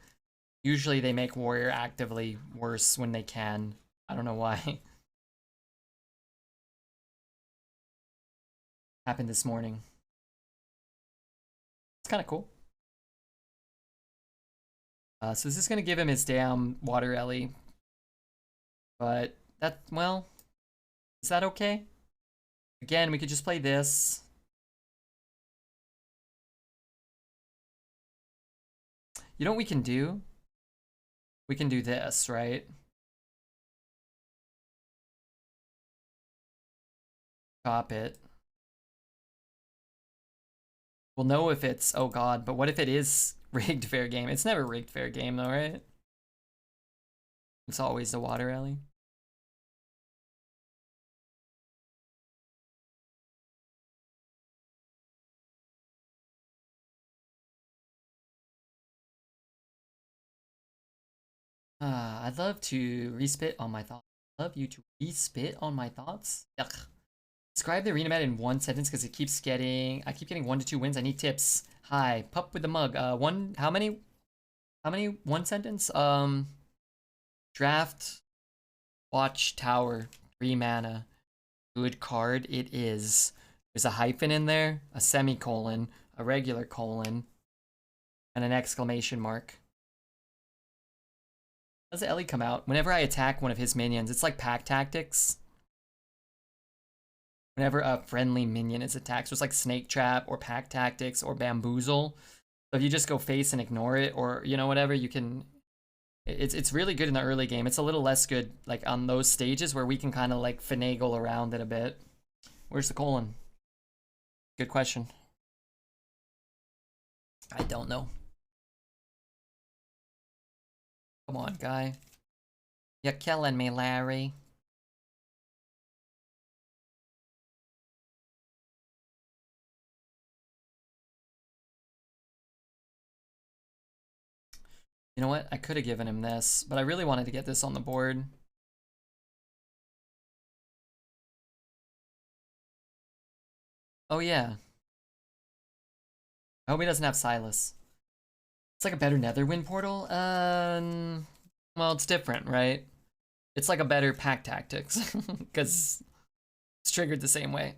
S1: Usually they make Warrior actively worse when they can. I don't know why. Happened this morning. It's kind of cool. So this is going to give him his damn Water Ellie. But that, well, is that okay? Again, we could just play this. You know what we can do? We can do this, right? Chop it. We'll know if it's, oh god, but what if it is rigged fair game? It's never rigged fair game though, right? It's always the Water Ellie. I'd love to respit on my thoughts. Love you to respit on my thoughts. Yuck. Describe the arena meta in one sentence because I keep getting 1 to 2 wins. I need tips. Hi, pup with the mug. How many one sentence? Draft, watch tower, 3 mana. Good card it is. There's a hyphen in there, a semicolon, a regular colon, and an exclamation mark. How does Ellie come out? Whenever I attack one of his minions, it's like pack tactics. Whenever a friendly minion is attacked, so it's like Snake Trap or Pack Tactics or Bamboozle. So if you just go face and ignore it, or you know whatever, you can. It's really good in the early game. It's a little less good like on those stages where we can kind of like finagle around it a bit. Where's the colon? Good question. I don't know. Come on, guy. You're killing me, Larry. You know what? I could have given him this, but I really wanted to get this on the board. Oh yeah. I hope he doesn't have Silas. It's like a better Netherwind portal. Well, it's different, right? It's like a better pack tactics because it's triggered the same way.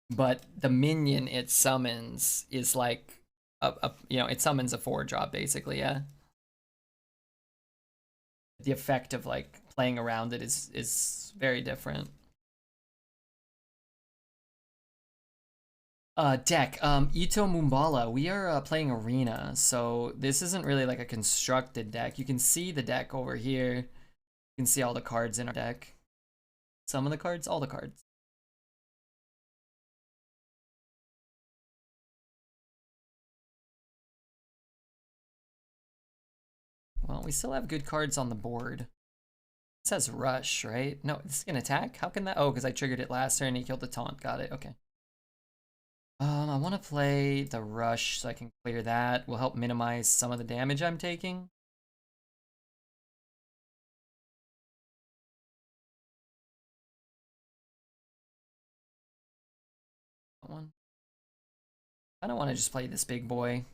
S1: But the minion it summons is like it summons a 4-drop basically, yeah. The effect of like playing around it is very different. Deck, Ito Mumbala, we are playing Arena, so this isn't really like a constructed deck. You can see the deck over here. You can see all the cards in our deck. Some of the cards, all the cards. Well, we still have good cards on the board. It says Rush, right? No, this is an attack? How can that? Oh, because I triggered it last turn and he killed the taunt. Got it, okay. I want to play the Rush so I can clear that. Will help minimize some of the damage I'm taking. That one. I don't want to just play this big boy.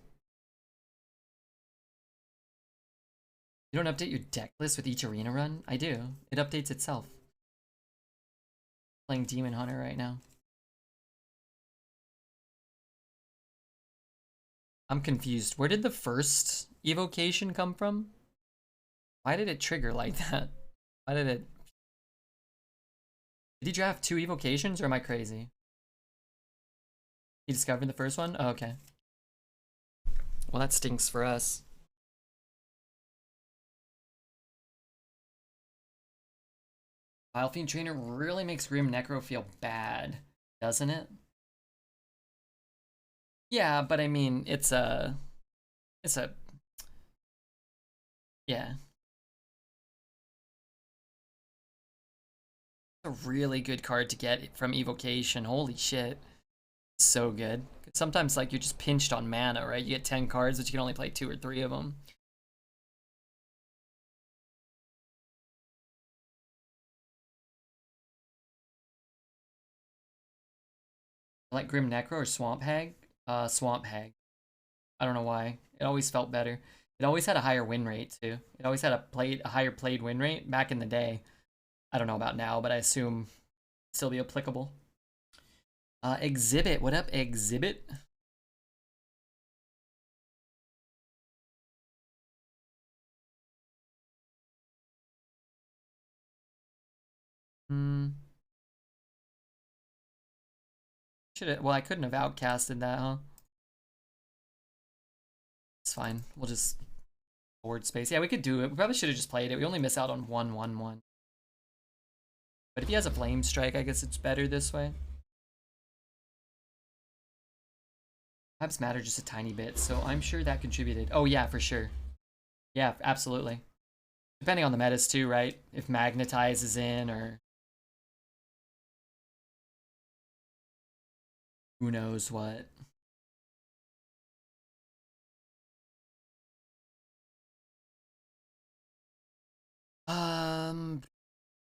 S1: You don't update your deck list with each arena run? I do. It updates itself. Playing Demon Hunter right now. I'm confused. Where did the first evocation come from? Why did it trigger like that? Why did it... Did he draft 2 evocations or am I crazy? He discovered the first one? Oh, okay. Well, that stinks for us. Fiend Trainer really makes Grim Necro feel bad, doesn't it? Yeah, but I mean, it's a Yeah. A really good card to get from Evocation. Holy shit. So good. Sometimes like you're just pinched on mana, right? You get 10 cards, but you can only play 2 or 3 of them. I like Grim Necro or Swamp Hag? Swamp Hag. I don't know why. It always felt better. It always had a higher win rate too. It always had a higher played win rate back in the day. I don't know about now, but I assume it'd still be applicable. Exhibit. What up, Exhibit? Hmm. Well, I couldn't have outcasted that, huh? It's fine. We'll just board space. Yeah, we could do it. We probably should have just played it. We only miss out on 1/1/1. But if he has a Flame Strike, I guess it's better this way. Perhaps matter just a tiny bit, so I'm sure that contributed. Oh yeah, for sure. Yeah, absolutely. Depending on the metas too, right? If Magnetize is in or who knows what.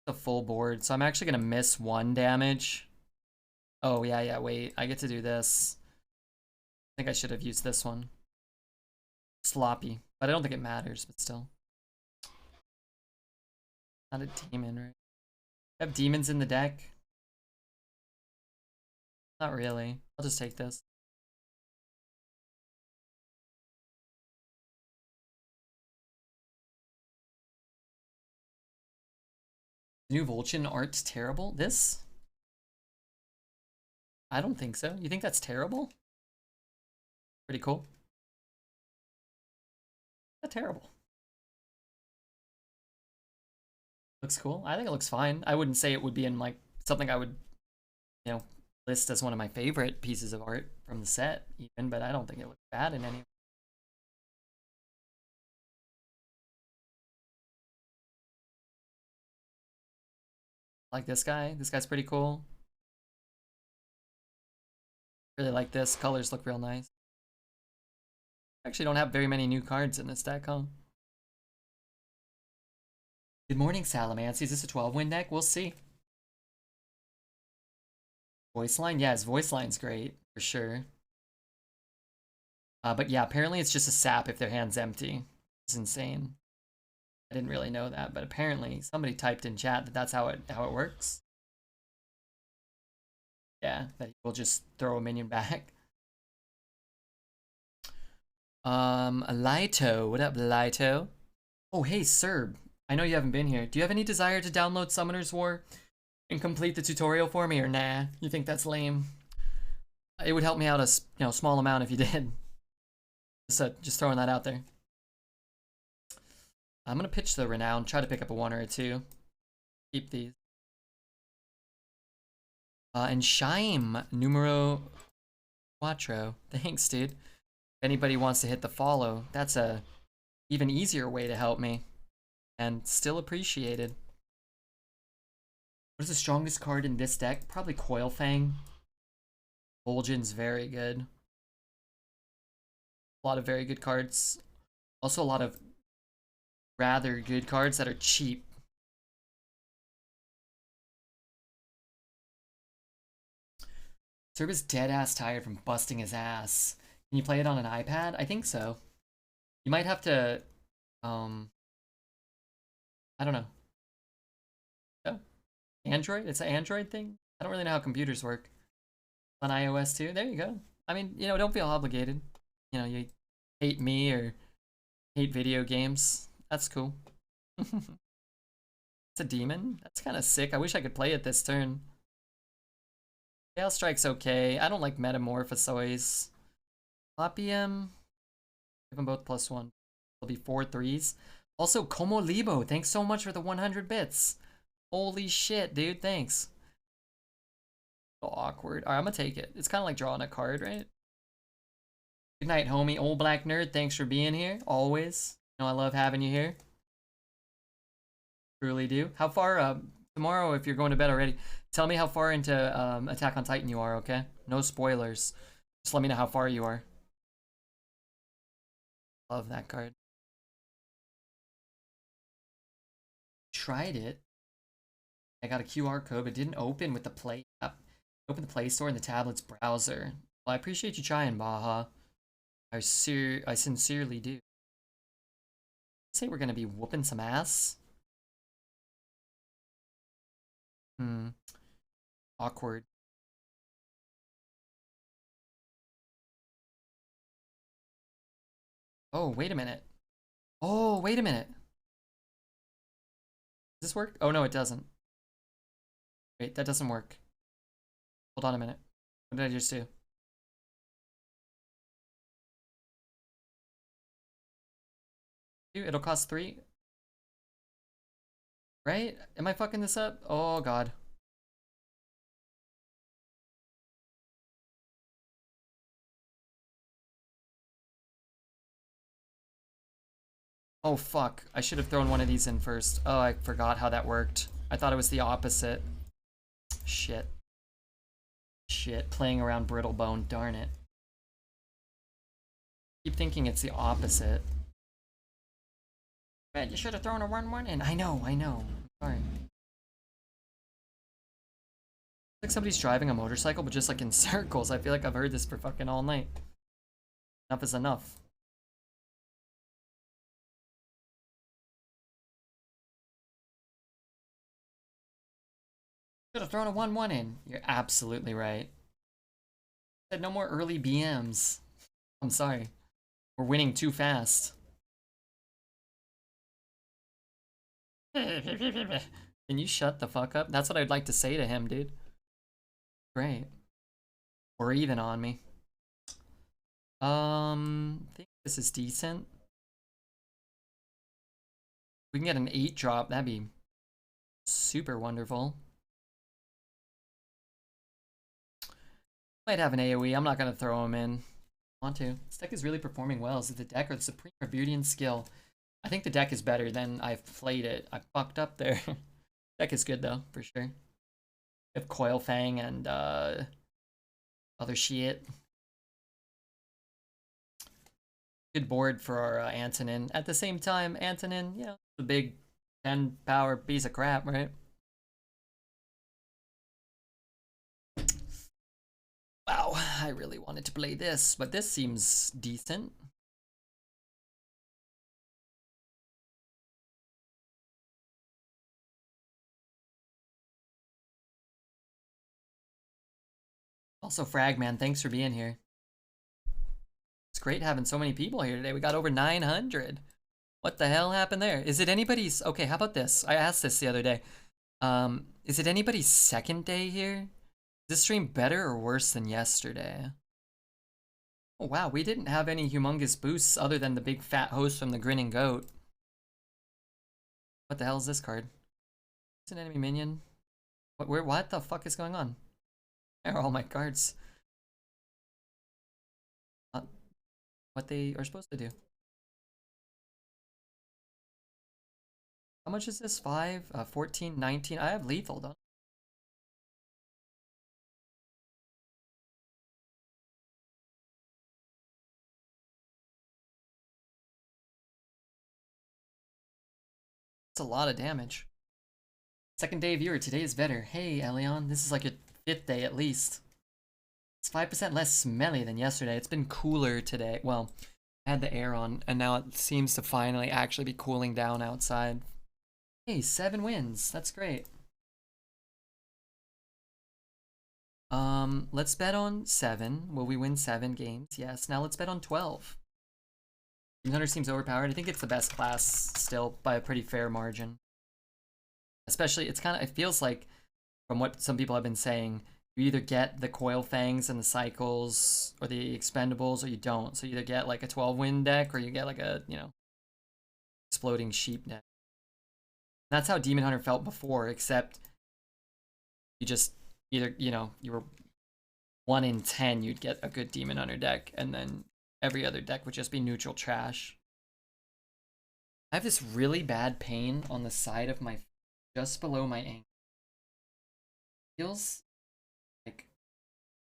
S1: The full board. So I'm actually gonna miss 1 damage. Oh yeah, wait. I get to do this. I think I should have used this one. Sloppy. But I don't think it matters, but still. Not a demon, right? I have demons in the deck. Not really. I'll just take this. New Vol'jin art's terrible? This? I don't think so. You think that's terrible? Pretty cool. Not terrible. Looks cool. I think it looks fine. I wouldn't say it would be in like something I would, you know, list as one of my favorite pieces of art from the set even, but I don't think it looks bad in any. Like this guy. This guy's pretty cool. Really like this. Colors look real nice. Actually don't have very many new cards in this deck, huh? Good morning, Salamancy. Is this a 12-win deck? We'll see. Voice line? Yeah, his voice line's great, for sure. But yeah, apparently it's just a sap if their hand's empty. It's insane. I didn't really know that, but apparently somebody typed in chat that that's how it works. Yeah, that will just throw a minion back. Lito. What up, Lito? Oh, hey, Serb. I know you haven't been here. Do you have any desire to download Summoner's War and complete the tutorial for me, or nah? You think that's lame? It would help me out a small amount if you did. Just throwing that out there. I'm gonna pitch the Renown. Try to pick up a 1 or a 2. Keep these. And Shaim numero cuatro. Thanks, dude. If anybody wants to hit the follow, that's a even easier way to help me. And still appreciated. What is the strongest card in this deck? Probably Coil Fang. Vol'jin's very good. A lot of very good cards. Also a lot of rather good cards that are cheap. Serb is dead ass tired from busting his ass. Can you play it on an iPad? I think so. You might have to, I don't know. Oh, Android? It's an Android thing? I don't really know how computers work. On iOS too? There you go. I mean, don't feel obligated. You hate me or hate video games. That's cool. It's a demon? That's kind of sick. I wish I could play it this turn. Gale Strike's okay. I don't like Metamorphosis. Hopium. Give them both +1. It'll be 4 3s. Also, Como Libo, thanks so much for the 100 bits. Holy shit, dude, thanks. So awkward. Alright, I'm gonna take it. It's kind of like drawing a card, right? Good night, homie. Old Black Nerd, thanks for being here. Always. I love having you here. Truly do. How far, tomorrow, if you're going to bed already, tell me how far into Attack on Titan you are, okay? No spoilers. Just let me know how far you are. Love that card. Tried it. I got a QR code, but it didn't open with the Play app. Open the Play Store in the tablet's browser. Well, I appreciate you trying, Baha. I sincerely do. Say we're gonna be whooping some ass. Awkward. Oh, wait a minute. Oh, wait a minute. Does this work? Oh, no, it doesn't. Wait, that doesn't work. Hold on a minute. What did I just do? It'll cost 3. Right? Am I fucking this up? Oh, God. Oh, fuck. I should have thrown one of these in first. Oh, I forgot how that worked. I thought it was the opposite. Shit. Shit. Playing around brittle bone. Darn it. Keep thinking it's the opposite. Red, you should have thrown a 1-1 in. I know. Sorry. Like somebody's driving a motorcycle, but just like in circles. I feel like I've heard this for fucking all night. Enough is enough. Should have thrown a 1-1 in. You're absolutely right. Said no more early BMs. I'm sorry. We're winning too fast. Can you shut the fuck up? That's what I'd like to say to him, dude. Great. Or even on me. I think this is decent. We can get an 8 drop. That'd be super wonderful. Might have an AoE. I'm not gonna throw him in. Want to. This deck is really performing well. Is it the deck or the Supreme Beauty Skill? I think the deck is better than I've played it. I fucked up there. Deck is good though, for sure. We have Coil Fang and other shit. Good board for our Antonin. At the same time, Antonin, you know, the big 10 power piece of crap, right? Wow, I really wanted to play this, but this seems decent. Also, Fragman, thanks for being here. It's great having so many people here today. We got over 900. What the hell happened there? Is it anybody's... Okay, how about this? I asked this the other day. Is it anybody's second day here? Is this stream better or worse than yesterday? Oh, wow, we didn't have any humongous boosts other than the big fat host from the Grinning Goat. What the hell is this card? It's an enemy minion. What the fuck is going on? Where are all my cards? Not what they are supposed to do. How much is this? 5, 14, 19. I have lethal, don't I? It's a lot of damage. Second day viewer, today is better. Hey, Elion, this is like your 5th day at least. It's 5% less smelly than yesterday. It's been cooler today. Well, I had the air on, and now it seems to finally actually be cooling down outside. Hey, 7 wins. That's great. Let's bet on 7. Will we win 7 games? Yes. Now let's bet on 12. Demon Hunter seems overpowered. I think it's the best class still by a pretty fair margin. Especially, it feels like, from what some people have been saying, you either get the Coil Fangs and the Cycles or the Expendables, or you don't. So you either get like a 12-win deck, or you get like a, you know, Exploding Sheep deck. That's how Demon Hunter felt before, except you just either, you know, you were 1 in 10, you'd get a good Demon Hunter deck, and then every other deck would just be neutral trash. I have this really bad pain on the side of my just below my ankle. Feels like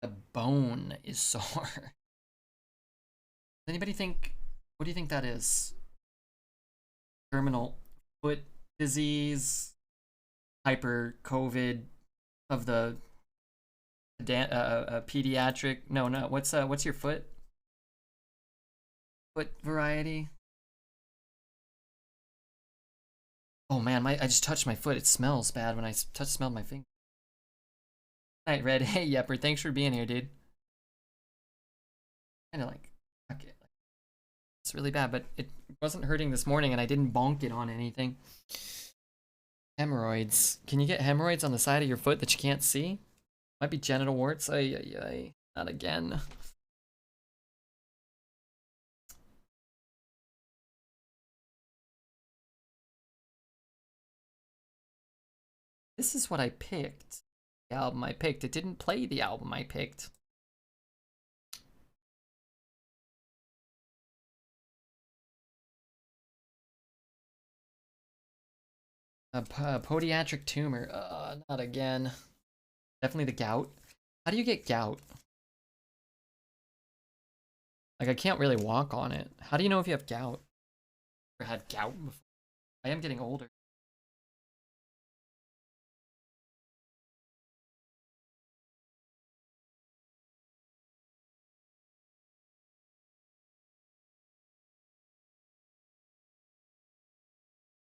S1: the bone is sore. Does anybody think, what do you think that is? Terminal foot disease, hyper COVID of the pediatric. No, no. What's your foot variety? Oh man, I just touched my foot. It smells bad when I smelled my finger. Night Red. Hey Yepper, thanks for being here, dude. Kind of like, okay, it's really bad, but it wasn't hurting this morning, and I didn't bonk it on anything. Hemorrhoids. Can you get hemorrhoids on the side of your foot that you can't see? Might be genital warts. Ay, ay, ay. Not again. This is what I picked. The album I picked. It didn't play the album I picked. A podiatric tumor. Not again. Definitely the gout. How do you get gout? Like, I can't really walk on it. How do you know if you have gout? Or had gout before? I am getting older.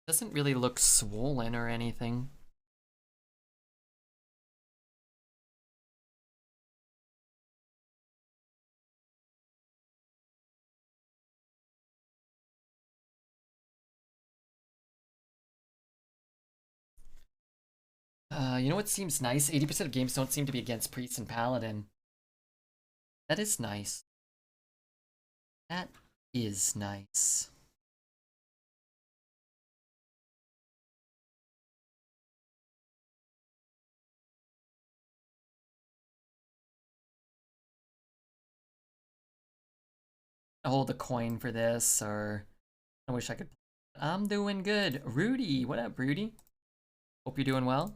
S1: Doesn't really look swollen or anything. You know what seems nice? 80% of games don't seem to be against Priest and Paladin. That is nice. That is nice. I'll hold a coin for this, or I wish I could. I'm doing good. Rudy, what up, Rudy? Hope you're doing well.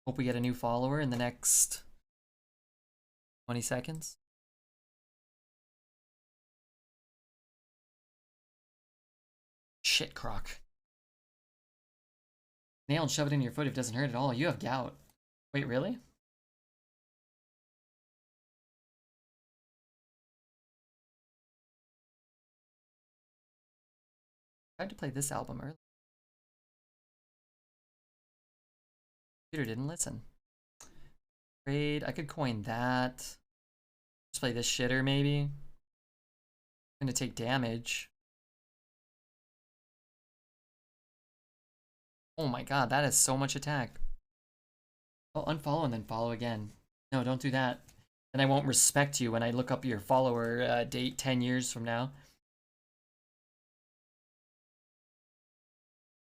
S1: Hope we get a new follower in the next 20 seconds. Shit, Croc. Nail and shove it in your foot if it doesn't hurt at all. You have gout. Wait, really? I tried to play this album earlier. Peter didn't listen. Trade. I could coin that. Just play this shitter, maybe. I'm gonna take damage. Oh my god, that is so much attack. Oh, unfollow and then follow again. No, don't do that. Then I won't respect you when I look up your follower date 10 years from now.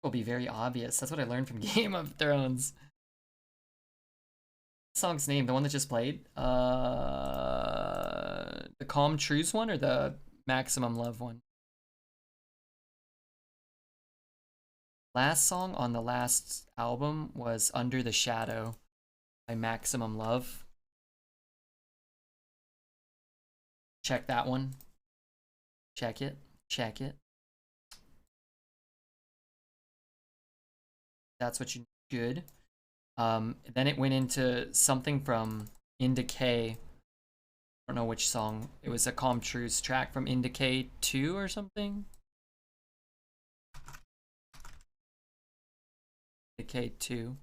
S1: It will be very obvious. That's what I learned from Game of Thrones. Song's name, the one that just played? The Calm Truce one or the Maximum Love one? Last song on the last album was Under the Shadow by Maximum Love. Check that one. Check it. Check it. That's what you good. Then it went into something from Indicate. I don't know which song. It was a Calm Truce track from Indicate 2 or something. Indicate 2.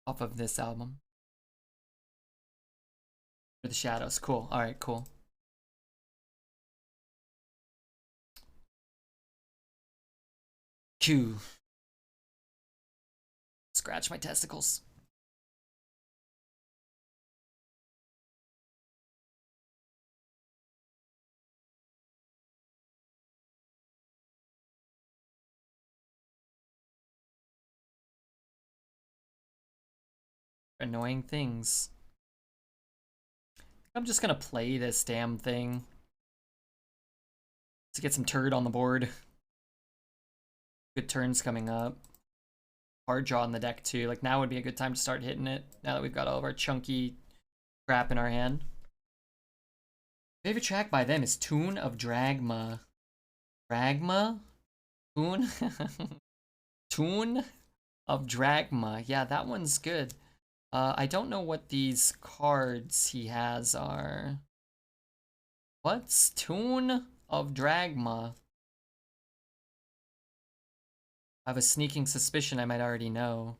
S1: Off of this album. For the Shadows. Cool. Alright, cool. Q. Scratch my testicles. Annoying things. I'm just gonna play this damn thing to get some turd on the board. Good turns coming up. Hard draw on the deck too. Like now would be a good time to start hitting it. Now that we've got all of our chunky crap in our hand. Favorite track by them is Tune of Dragma. Dragma? Tune? Tune of Dragma. Yeah, that one's good. I don't know what these cards he has are. What's Tune of Dragma? I have a sneaking suspicion I might already know.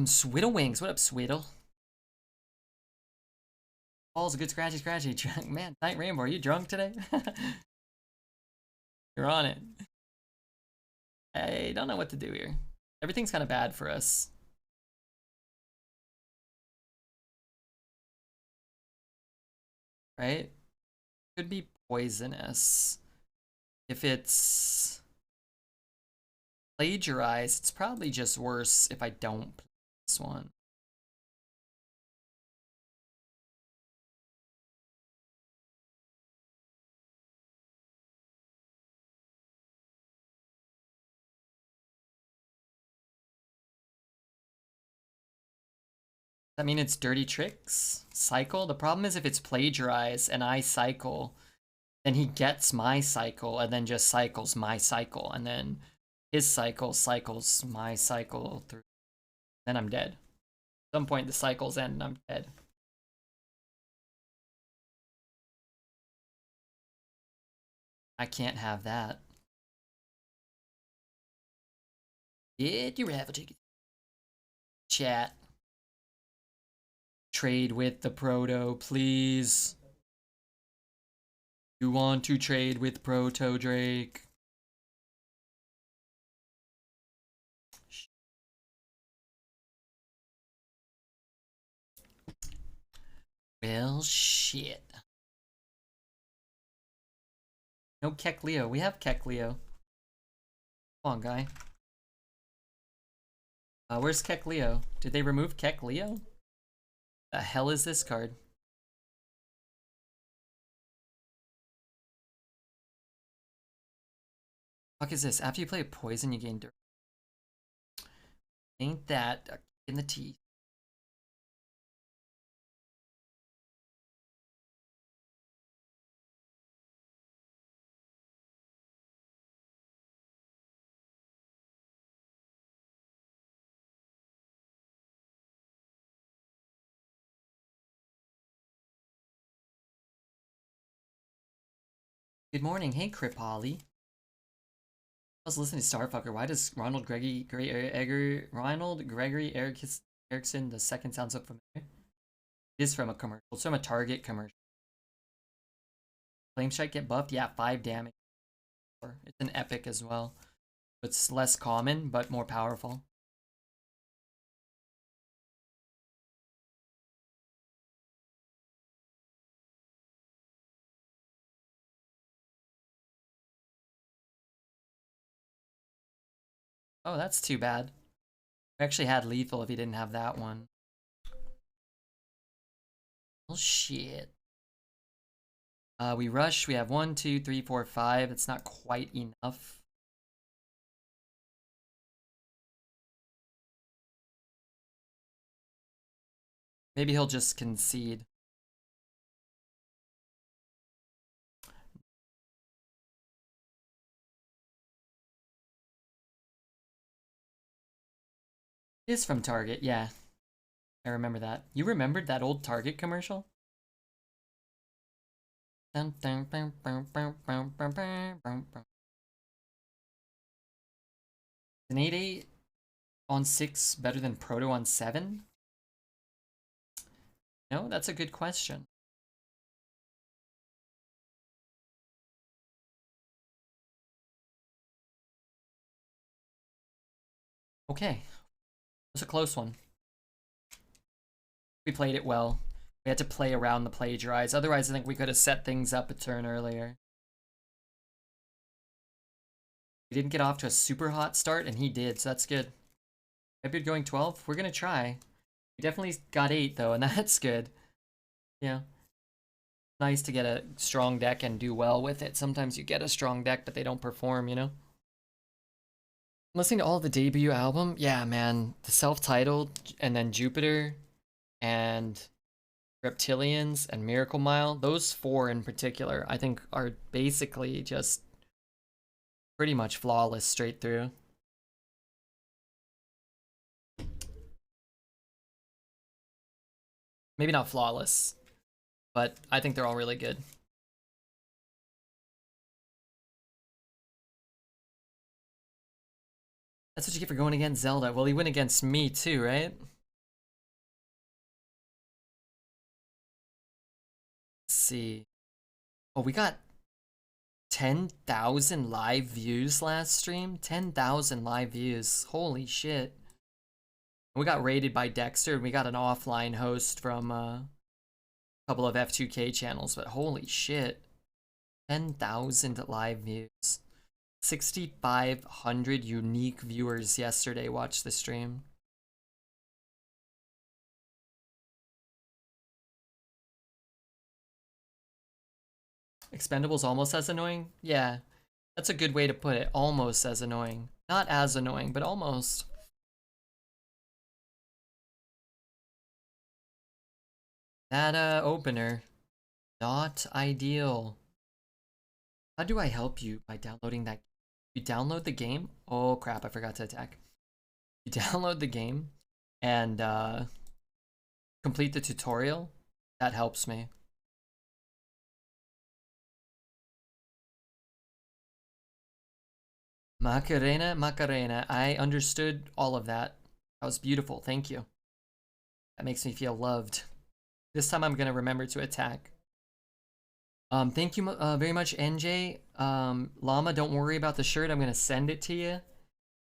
S1: Swiddle Wings. What up, Swiddle? Ball's a good scratchy scratchy. Man, Night Rainbow, are you drunk today? You're on it. I don't know what to do here. Everything's kind of bad for us. Right? Could be poisonous. If it's plagiarized, it's probably just worse if I don't play this one. I mean, it's dirty tricks. Cycle. The problem is if it's plagiarized and I cycle, then he gets my cycle and then just cycles my cycle, and then his cycle cycles my cycle through. Then I'm dead. At some point the cycles end and I'm dead. I can't have that. Get your raffle ticket. Chat. Trade with the Proto, please. You want to trade with Proto Drake? Well, shit. No Keck Leo. We have Keck Leo. Come on, guy. Where's Keck Leo? Did they remove Keck Leo? The hell is this card? Fuck is this? After you play a poison, you gain dirt. Ain't that a kick in the teeth? Good morning. Hey, Kripali. I was listening to Starfucker. Why does Ronald Gregory Erickson the second sound so familiar? It is from a commercial. It's from a Target commercial. Flame Strike get buffed? Yeah, 5 damage. It's an epic as well. It's less common, but more powerful. Oh, that's too bad. We actually had lethal if he didn't have that one. Well, shit. We rush. We have 1, 2, 3, 4, 5. It's not quite enough. Maybe he'll just concede. It is from Target, yeah. I remember that. You remembered that old Target commercial? Is an 8-8 on 6 better than Proto on 7? No, that's a good question. Okay. It was a close one. We played it well. We had to play around the plagiarize. Otherwise, I think we could have set things up a turn earlier. We didn't get off to a super hot start, and he did, so that's good. Maybe going 12? We're gonna try. We definitely got 8, though, and that's good. Yeah. Nice to get a strong deck and do well with it. Sometimes you get a strong deck, but they don't perform, you know? Listening to all the debut album, yeah, man. The self-titled, and then Jupiter, and Reptilians, and Miracle Mile. Those four in particular, I think, are basically just pretty much flawless straight through. Maybe not flawless, but I think they're all really good. That's what you get for going against Zelda. Well, he went against me too, right? Let's see. Oh, we got 10,000 live views last stream. 10,000 live views. Holy shit. We got raided by Dexter, and we got an offline host from a couple of F2K channels, but holy shit. 10,000 live views. 6,500 unique viewers yesterday watched the stream. Expendables almost as annoying? Yeah, that's a good way to put it. Almost as annoying. Not as annoying, but almost. That opener, not ideal. How do I help you by downloading that? You download the game. Oh crap, I forgot to attack. You download the game and complete the tutorial. That helps me. Macarena, Macarena. I understood all of that. That was beautiful. Thank you. That makes me feel loved. This time I'm gonna remember to attack. Thank you very much, NJ. Llama, don't worry about the shirt. I'm gonna send it to you. I'm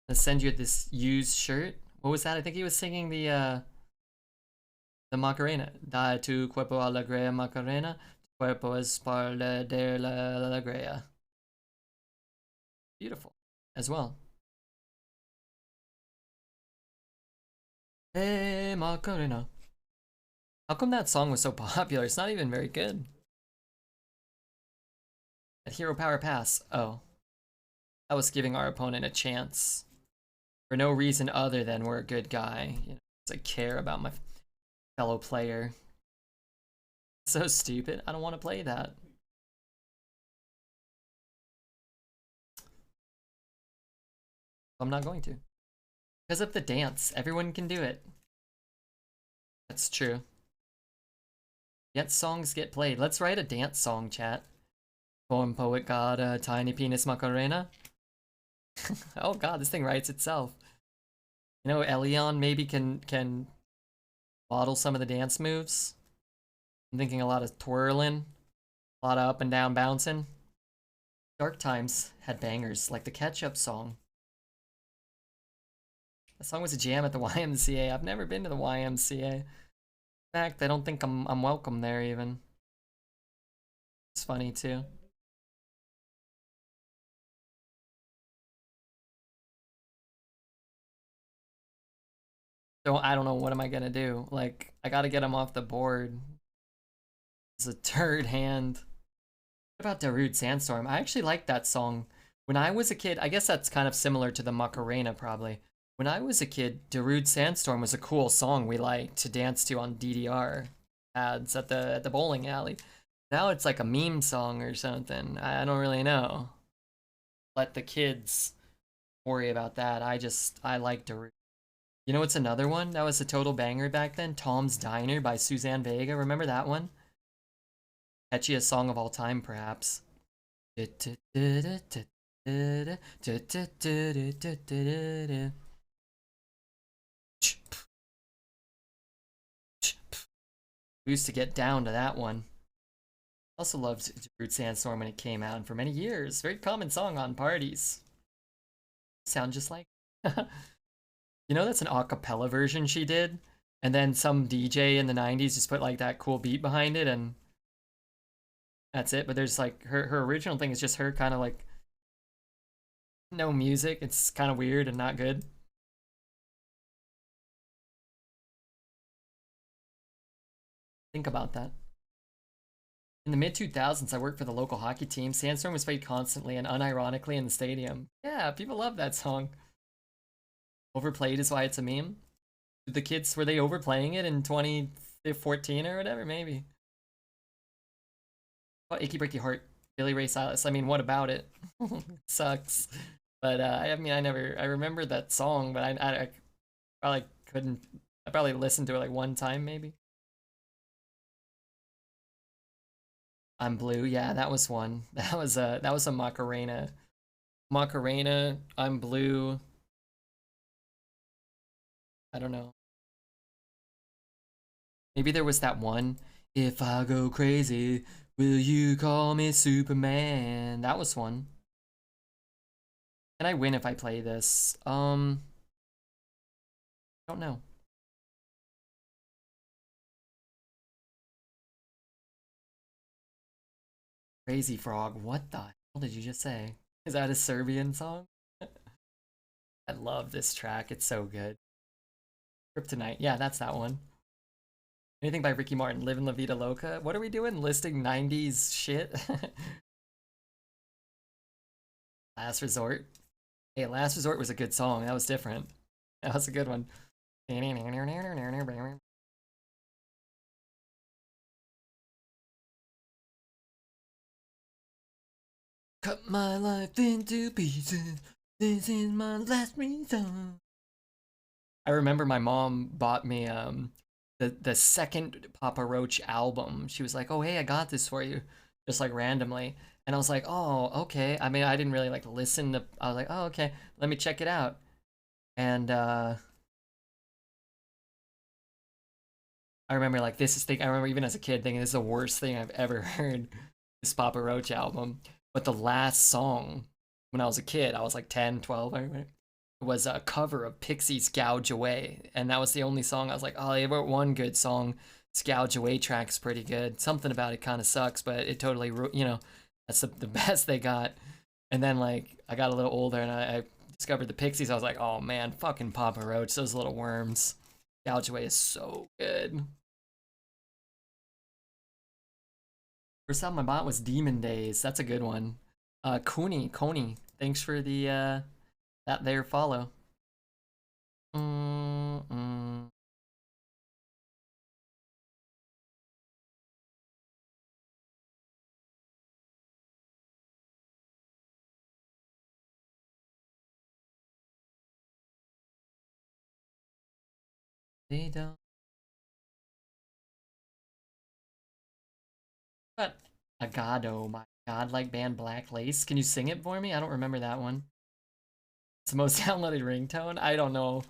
S1: gonna send you this used shirt. What was that? I think he was singing the Macarena. Da tu cuerpo alegría Macarena, tu cuerpo es para de la alegría. Beautiful, as well. Hey Macarena. How come that song was so popular? It's not even very good. At Hero Power Pass. Oh. That was giving our opponent a chance. For no reason other than we're a good guy. You know, I care about my fellow player. So stupid. I don't want to play that. I'm not going to. Because of the dance. Everyone can do it. That's true. Yet songs get played. Let's write a dance song, chat. Poem poet god, tiny penis Macarena. Oh god, this thing writes itself. You know, Elion maybe can model some of the dance moves. I'm thinking a lot of twirling, a lot of up and down bouncing. Dark Times had bangers, like the Ketchup song. The song was a jam at the YMCA. I've never been to the YMCA. In fact, I don't think I'm welcome there even. It's funny too. So I don't know, what am I gonna do? Like, I gotta get him off the board. It's a turd hand. What about Darude Sandstorm? I actually like that song. When I was a kid, I guess that's kind of similar to the Macarena probably. When I was a kid, Darude Sandstorm was a cool song we liked to dance to on DDR ads at the bowling alley. Now it's like a meme song or something. I don't really know. Let the kids worry about that. I like Darude. You know what's another one that was a total banger back then? Tom's Diner by Suzanne Vega. Remember that one? Catchiest song of all time, perhaps. We used to get down to that one. Also loved Root Sandstorm when it came out, and for many years, very common song on parties. Sound just like. You know, that's an a cappella version she did, and then some DJ in the 90s just put like that cool beat behind it, and that's it. But there's like her original thing is just her kind of like no music. It's kind of weird and not good. Think about that. In the mid 2000s, I worked for the local hockey team. Sandstorm was played constantly and unironically in the stadium. Yeah, people love that song. Overplayed is why it's a meme. The kids, were they overplaying it in 2014 or whatever? Maybe. Oh, Achy Breaky Heart, Billy Ray Cyrus. I mean, what about it? Sucks. But I mean, I remember that song, but I probably couldn't. I probably listened to it like one time, maybe. I'm Blue. Yeah, that was one. That was a Macarena. Macarena. I'm Blue. I don't know. Maybe there was that one. If I go crazy, will you call me Superman? That was one. Can I win if I play this? Don't know. Crazy Frog. What the hell did you just say? Is that a Serbian song? I love this track. It's so good. Kryptonite. Yeah, that's that one. Anything by Ricky Martin. Livin' La Vida Loca. What are we doing? Listing 90s shit? Last Resort. Hey, Last Resort was a good song. That was different. That was a good one. Cut my life into pieces. This is my last reason. I remember my mom bought me the second Papa Roach album. She was like, "Oh, hey, I got this for you," just like randomly. And I was like, "Oh, okay." I mean, I didn't really like listen to. I was like, "Oh, okay, let me check it out." And I remember like this is thing. I remember even as a kid thinking this is the worst thing I've ever heard. This Papa Roach album, but the last song when I was a kid, I was like 10, 12. I remember. It was a cover of Pixies' "Gouge Away," and that was the only song I was like, "Oh, they wrote one good song. This "Gouge Away" track's pretty good. Something about it kind of sucks, but it totally, that's the best they got." And then like I got a little older and I discovered the Pixies. I was like, "Oh man, fucking Papa Roach, those little worms." "Gouge Away" is so good. First album I bought was Demon Days. That's a good one. Coney, thanks for the that there follow. Mm-mm. They don't. But Agado, my godlike band Black Lace. Can you sing it for me? I don't remember that one. It's the most downloaded ringtone. I don't know.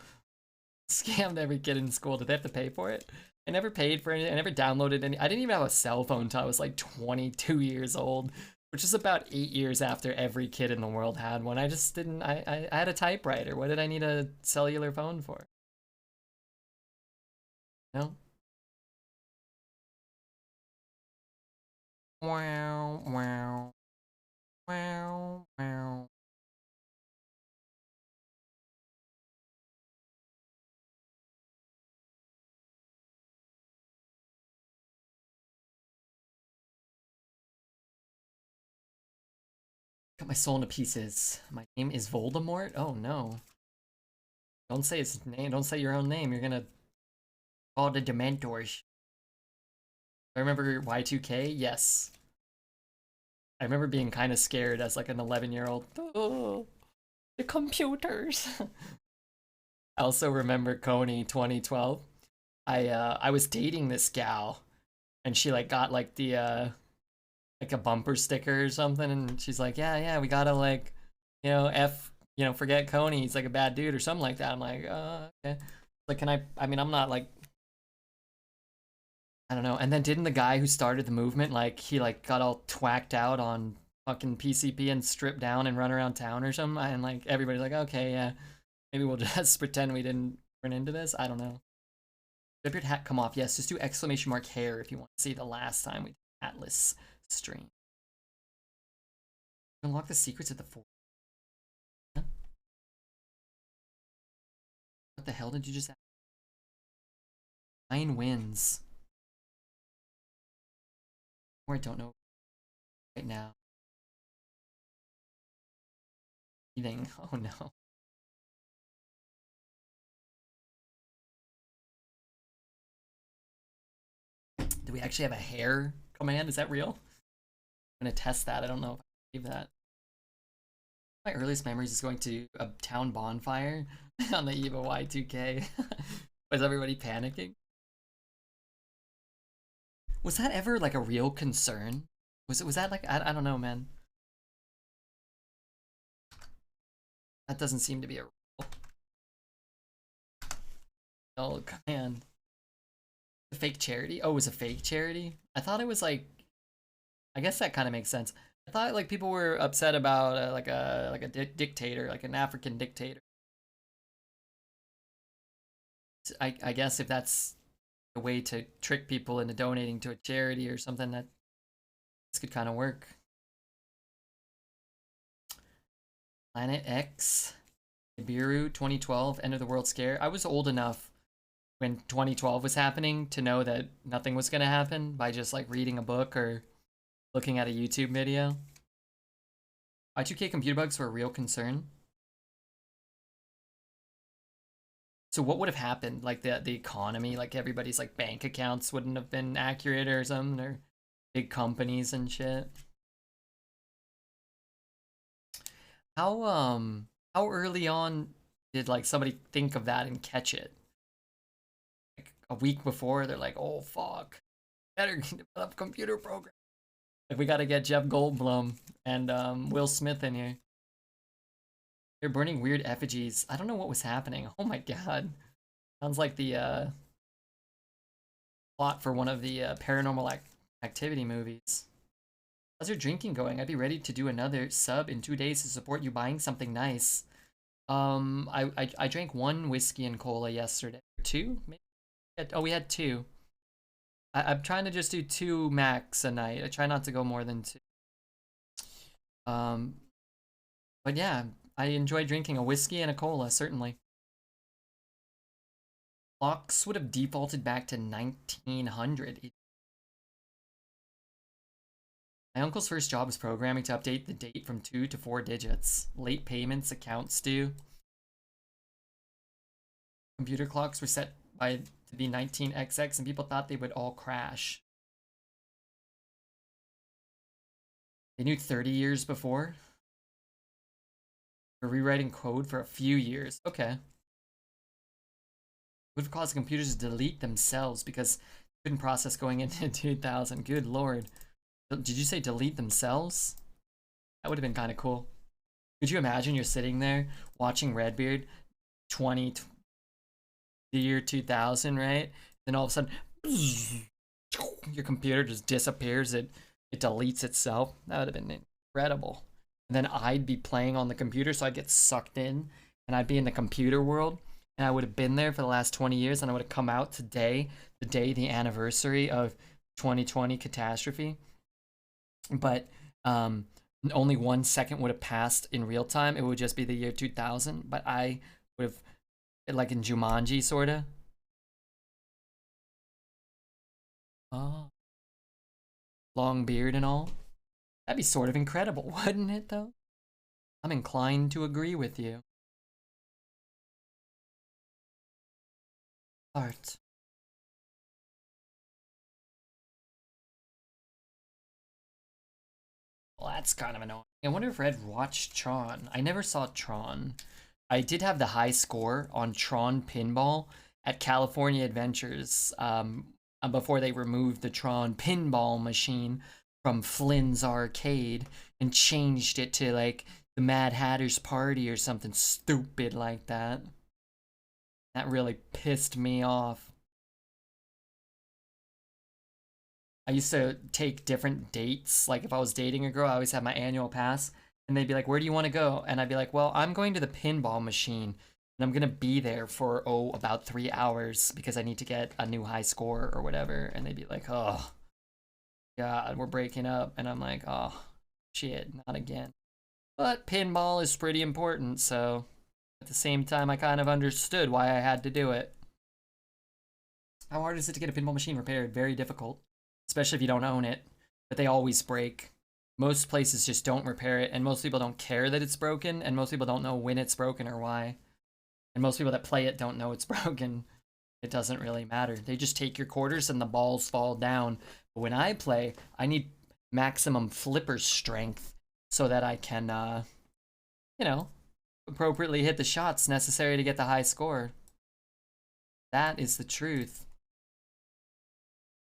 S1: Scammed every kid in school. Did they have to pay for it? I never paid for it. I never downloaded any. I didn't even have a cell phone until I was like 22 years old, which is about 8 years after every kid in the world had one. I just didn't. I had a typewriter. What did I need a cellular phone for? No. Wow, wow, wow, wow. Cut my soul into pieces. My name is Voldemort? Oh no. Don't say his name. Don't say your own name. You're gonna call the Dementors. I remember Y2K. Yes. I remember being kind of scared as like an 11-year-old. Oh, the computers. I also remember Coney 2012. I was dating this gal, and she like got like the like a bumper sticker or something, and she's like, yeah, we gotta like, forget Coney. He's like a bad dude or something like that. I'm like, okay. Like, can I? I mean, I'm not like I don't know. And then didn't the guy who started the movement like he like got all twacked out on fucking PCP and stripped down and run around town or something? And like everybody's like, okay, yeah, maybe we'll just pretend we didn't run into this. I don't know. Did your hat come off? Yes, just do exclamation mark hair if you want to see the last time we did Atlas stream. Unlock the secrets of the fort. Huh? What the hell did you just? 9 wins. Or I don't know right now. Breathing. Oh no. Do we actually have a hair command? Is that real? I'm gonna test that. I don't know if I believe that. My earliest memories is going to a town bonfire on the eve of Y2K. Was everybody panicking? Was that ever like a real concern? Was that like I don't know, man. That doesn't seem to be a real command. A fake charity? Oh, it was a fake charity? I thought it was like I guess that kind of makes sense. I thought like people were upset about like a dictator, like an African dictator. I guess if that's a way to trick people into donating to a charity or something, that this could kind of work. Planet X, Nibiru, 2012, End of the World Scare. I was old enough when 2012 was happening to know that nothing was going to happen by just like reading a book or looking at a YouTube video. Y2K computer bugs were a real concern. So what would have happened? Like the economy, like everybody's like bank accounts wouldn't have been accurate or something, or big companies and shit. How early on did like somebody think of that and catch it? Like a week before, they're like, "Oh fuck, better develop computer program." Like we got to get Jeff Goldblum and Will Smith in here. They're burning weird effigies. I don't know what was happening. Oh my god, sounds like the plot for one of the paranormal activity movies. How's your drinking going? I'd be ready to do another sub in 2 days to support you buying something nice. I drank one whiskey and cola yesterday. Two? Maybe? Oh, we had two. I'm trying to just do two max a night. I try not to go more than two. Um, but yeah, I enjoy drinking a whiskey and a cola, certainly. Clocks would have defaulted back to 1900. My uncle's first job was programming to update the date from 2 to 4 digits. Late payments, accounts due. Computer clocks were set to be 19XX and people thought they would all crash. They knew 30 years before. We're rewriting code for a few years. Okay. Would have caused computers to delete themselves because couldn't process going into 2000. Good lord. Did you say delete themselves? That would have been kind of cool. Could you imagine you're sitting there watching Redbeard the year 2000, right? Then all of a sudden, your computer just disappears. It deletes itself. That would have been incredible. And then I'd be playing on the computer, so I'd get sucked in, and I'd be in the computer world, and I would have been there for the last 20 years, and I would have come out today, the anniversary of 2020 catastrophe. But only 1 second would have passed in real time. It would just be the year 2000, but I would have, like in Jumanji, sorta. Oh, long beard and all. That'd be sort of incredible, wouldn't it, though? I'm inclined to agree with you. Art. Well, that's kind of annoying. I wonder if Red watched Tron. I never saw Tron. I did have the high score on Tron Pinball at California Adventures before they removed the Tron Pinball machine from Flynn's Arcade and changed it to like the Mad Hatter's Party or something stupid like that. That really pissed me off. I used to take different dates. Like if I was dating a girl, I always had my annual pass. And they'd be like, "Where do you want to go?" And I'd be like, "Well, I'm going to the pinball machine. And I'm going to be there for, about 3 hours because I need to get a new high score or whatever." And they'd be like, "Oh, God, we're breaking up." And I'm like, "Oh, shit, not again." But pinball is pretty important, so at the same time, I kind of understood why I had to do it. How hard is it to get a pinball machine repaired? Very difficult, especially if you don't own it. but they always break. Most places just don't repair it, and most people don't care that it's broken, and most people don't know when it's broken or why. And most people that play it don't know it's broken. It doesn't really matter. They just take your quarters and the balls fall down. But when I play, I need maximum flipper strength so that I can, you know, appropriately hit the shots necessary to get the high score. That is the truth.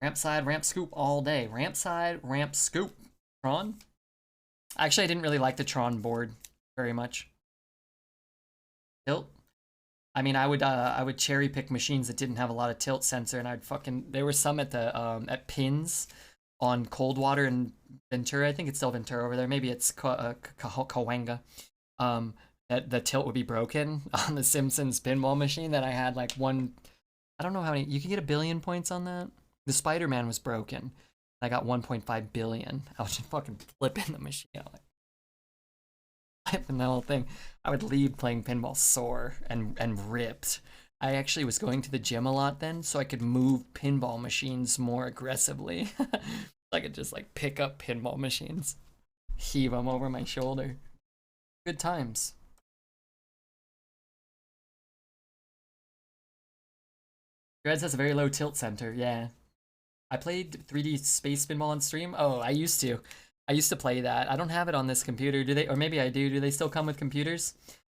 S1: Ramp side, ramp scoop all day. Ramp side, ramp scoop. Tron? Actually, I didn't really like the Tron board very much. Tilt? I mean, I would cherry pick machines that didn't have a lot of tilt sensor, and I'd fucking. There were some at the at Pins on Coldwater and Ventura. I think it's still Ventura over there. Maybe it's Cahuenga. That the tilt would be broken on the Simpsons pinball machine that I had like one. I don't know how many. You can get 1 billion points on that. The Spider-Man was broken. I got 1.5 billion. I was just fucking flipping the machine. Like, flipping the whole thing. I would leave playing pinball sore and ripped. I actually was going to the gym a lot then, so I could move pinball machines more aggressively. I could just like pick up pinball machines, heave them over my shoulder. Good times. Dreads has a very low tilt center, yeah. I played 3D Space Pinball on stream. Oh, I used to. I used to play that. I don't have it on this computer. Do they? Or maybe I do. Do they still come with computers?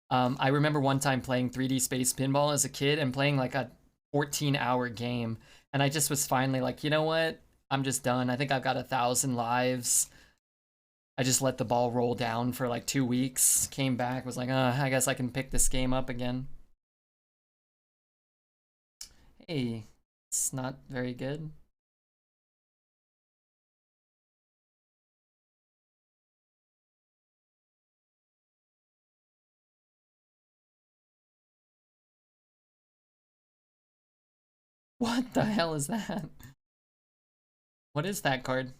S1: I remember one time playing 3D Space Pinball as a kid and playing like a 14-hour game. And I just was finally like, you know what? I'm just done. I think I've got 1,000 lives. I just let the ball roll down for like 2 weeks. Came back, was like, I guess I can pick this game up again. Hey, it's not very good. What the hell is that? What is that card?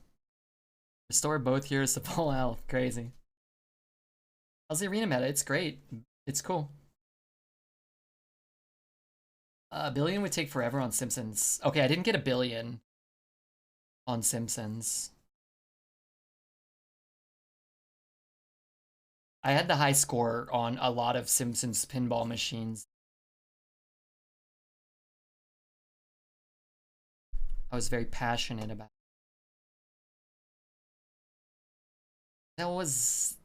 S1: Restore both heroes to full health. Crazy. How's the arena meta? It's great. It's cool. 1 billion would take forever on Simpsons. Okay, I didn't get 1 billion on Simpsons. I had the high score on a lot of Simpsons pinball machines. I was very passionate about it. That was...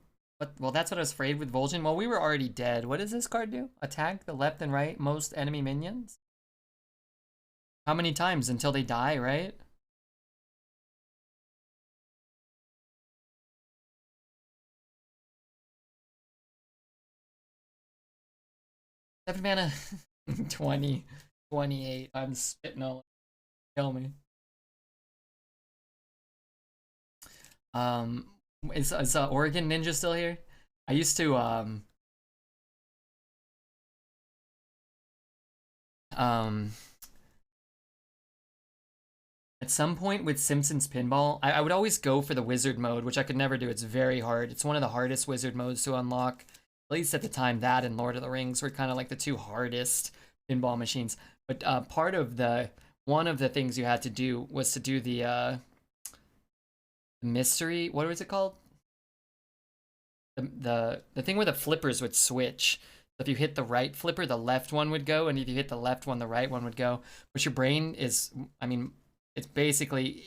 S1: Well, that's what I was afraid with Vol'jin. Well, we were already dead. What does this card do? Attack the left and right most enemy minions? How many times until they die, right? 7 mana. 20. 28. I'm spitting all. Kill me. Is Oregon Ninja still here? I used to at some point with Simpsons Pinball, I would always go for the wizard mode, which I could never do. It's very hard. It's one of the hardest wizard modes to unlock. At least at the time, that and Lord of the Rings were kind of like the two hardest pinball machines. But one of the things you had to do was to do the mystery. What was it called? The thing where the flippers would switch. If you hit the right flipper, the left one would go, and if you hit the left one, the right one would go. But your brain is, I mean, it's basically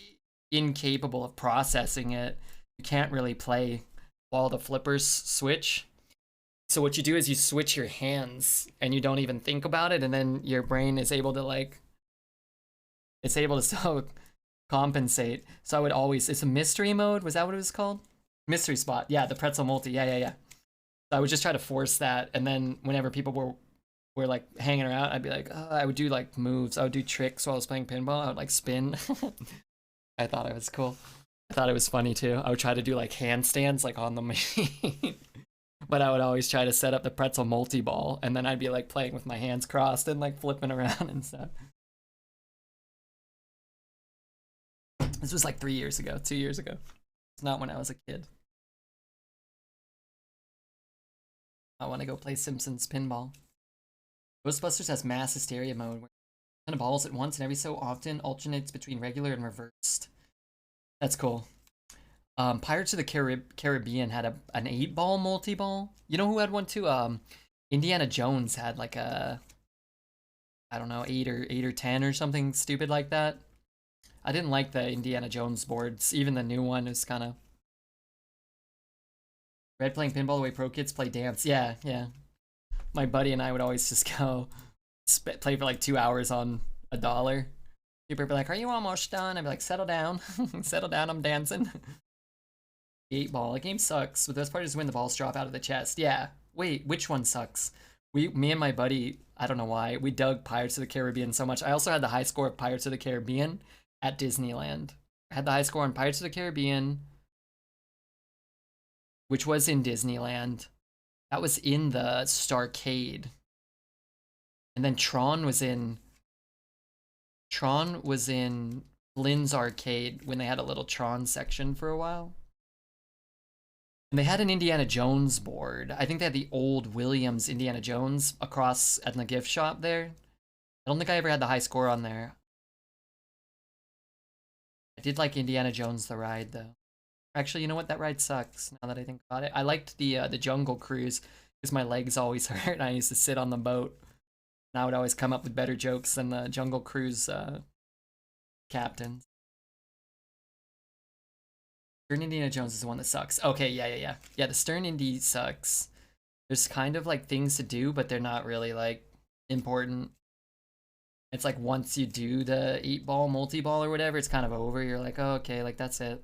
S1: incapable of processing it. You can't really play while the flippers switch. So what you do is you switch your hands and you don't even think about it, and then your brain is able to like, it's able to so compensate. So I would always, it's a mystery mode. Was that what it was called? Mystery spot. Yeah, the pretzel multi. Yeah. So I would just try to force that, and then whenever people were like hanging around, I'd be like, I would do like moves. I would do tricks while I was playing pinball. I would like spin. I thought it was cool. I thought it was funny too. I would try to do like handstands like on the machine. But I would always try to set up the pretzel multi-ball, and then I'd be like playing with my hands crossed and like flipping around and stuff. This was like 3 years ago, 2 years ago. It's not when I was a kid. I want to go play Simpsons Pinball. Ghostbusters has mass hysteria mode, where 10 balls at once and every so often alternates between regular and reversed. That's cool. Pirates of the Caribbean had an 8-ball multi-ball. You know who had one too? Indiana Jones had like a, I don't know, 8 or 10 or something stupid like that. I didn't like the Indiana Jones boards. Even the new one is kind of Red playing pinball the way pro kids play dance. Yeah, yeah. My buddy and I would always just go play for like 2 hours on $1. People would be like, "Are you almost done?" I'd be like, "Settle down, settle down. I'm dancing." The 8-ball. The game sucks. The best part is when the balls drop out of the chest. Yeah. Wait, which one sucks? Me and my buddy, I don't know why, we dug Pirates of the Caribbean so much. I also had the high score of Pirates of the Caribbean at Disneyland. I had the high score on Pirates of the Caribbean, which was in Disneyland. That was in the Starcade. And then Tron was in Lynn's arcade when they had a little Tron section for a while. And they had an Indiana Jones board. I think they had the old Williams Indiana Jones across at the gift shop there. I don't think I ever had the high score on there. I did like Indiana Jones the ride though. Actually, you know what? That ride sucks now that I think about it. I liked the Jungle Cruise because my legs always hurt and I used to sit on the boat. And I would always come up with better jokes than the Jungle Cruise captains. Stern Indiana Jones is the one that sucks. Okay, yeah. Yeah, the Stern Indy sucks. There's kind of like things to do, but they're not really like important. It's like once you do the 8-ball multi-ball or whatever, it's kind of over. You're like, oh, okay, like that's it. At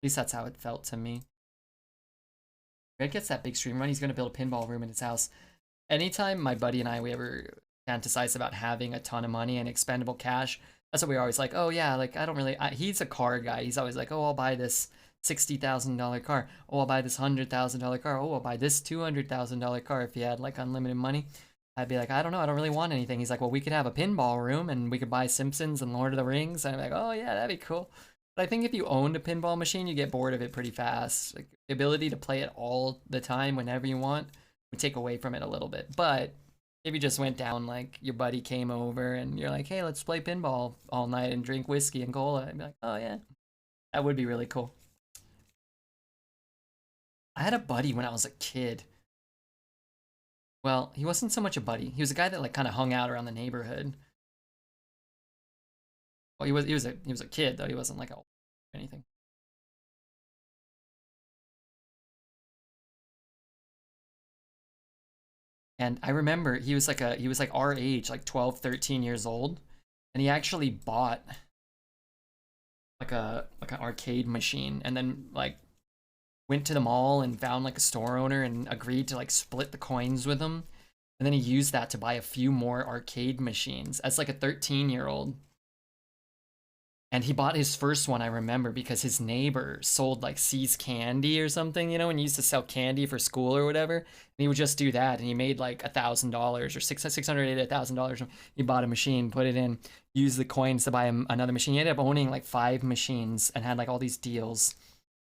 S1: least that's how it felt to me. Red gets that big stream run. He's going to build a pinball room in his house. Anytime my buddy and we ever fantasize about having a ton of money and expendable cash, that's what we're always like, oh yeah, like I don't really, he's a car guy. He's always like, oh, I'll buy this $60,000 car. Oh, I'll buy this $100,000 car. Oh, I'll buy this $200,000 car if he had like unlimited money. I'd be like, I don't know, I don't really want anything. He's like, well, we could have a pinball room and we could buy Simpsons and Lord of the Rings. And I'm like, oh yeah, that'd be cool. But I think if you owned a pinball machine, you get bored of it pretty fast. Like the ability to play it all the time whenever you want would take away from it a little bit. But if you just went down, like your buddy came over and you're like, hey, let's play pinball all night and drink whiskey and cola, I'd be like, oh yeah, that would be really cool. I had a buddy when I was a kid. Well, he wasn't so much a buddy. He was a guy that like kind of hung out around the neighborhood. Well, he was a kid though. He wasn't like a anything. And I remember he was like our age, like 12, 13 years old, and he actually bought like an arcade machine and then like went to the mall and found like a store owner and agreed to like split the coins with him. And then he used that to buy a few more arcade machines as like a 13-year-old. And he bought his first one, I remember, because his neighbor sold like C's Candy or something, you know, and he used to sell candy for school or whatever. And he would just do that, and he made like $1,000 or $600, $1,000. He bought a machine, put it in, used the coins to buy him another machine. He ended up owning like 5 machines and had like all these deals.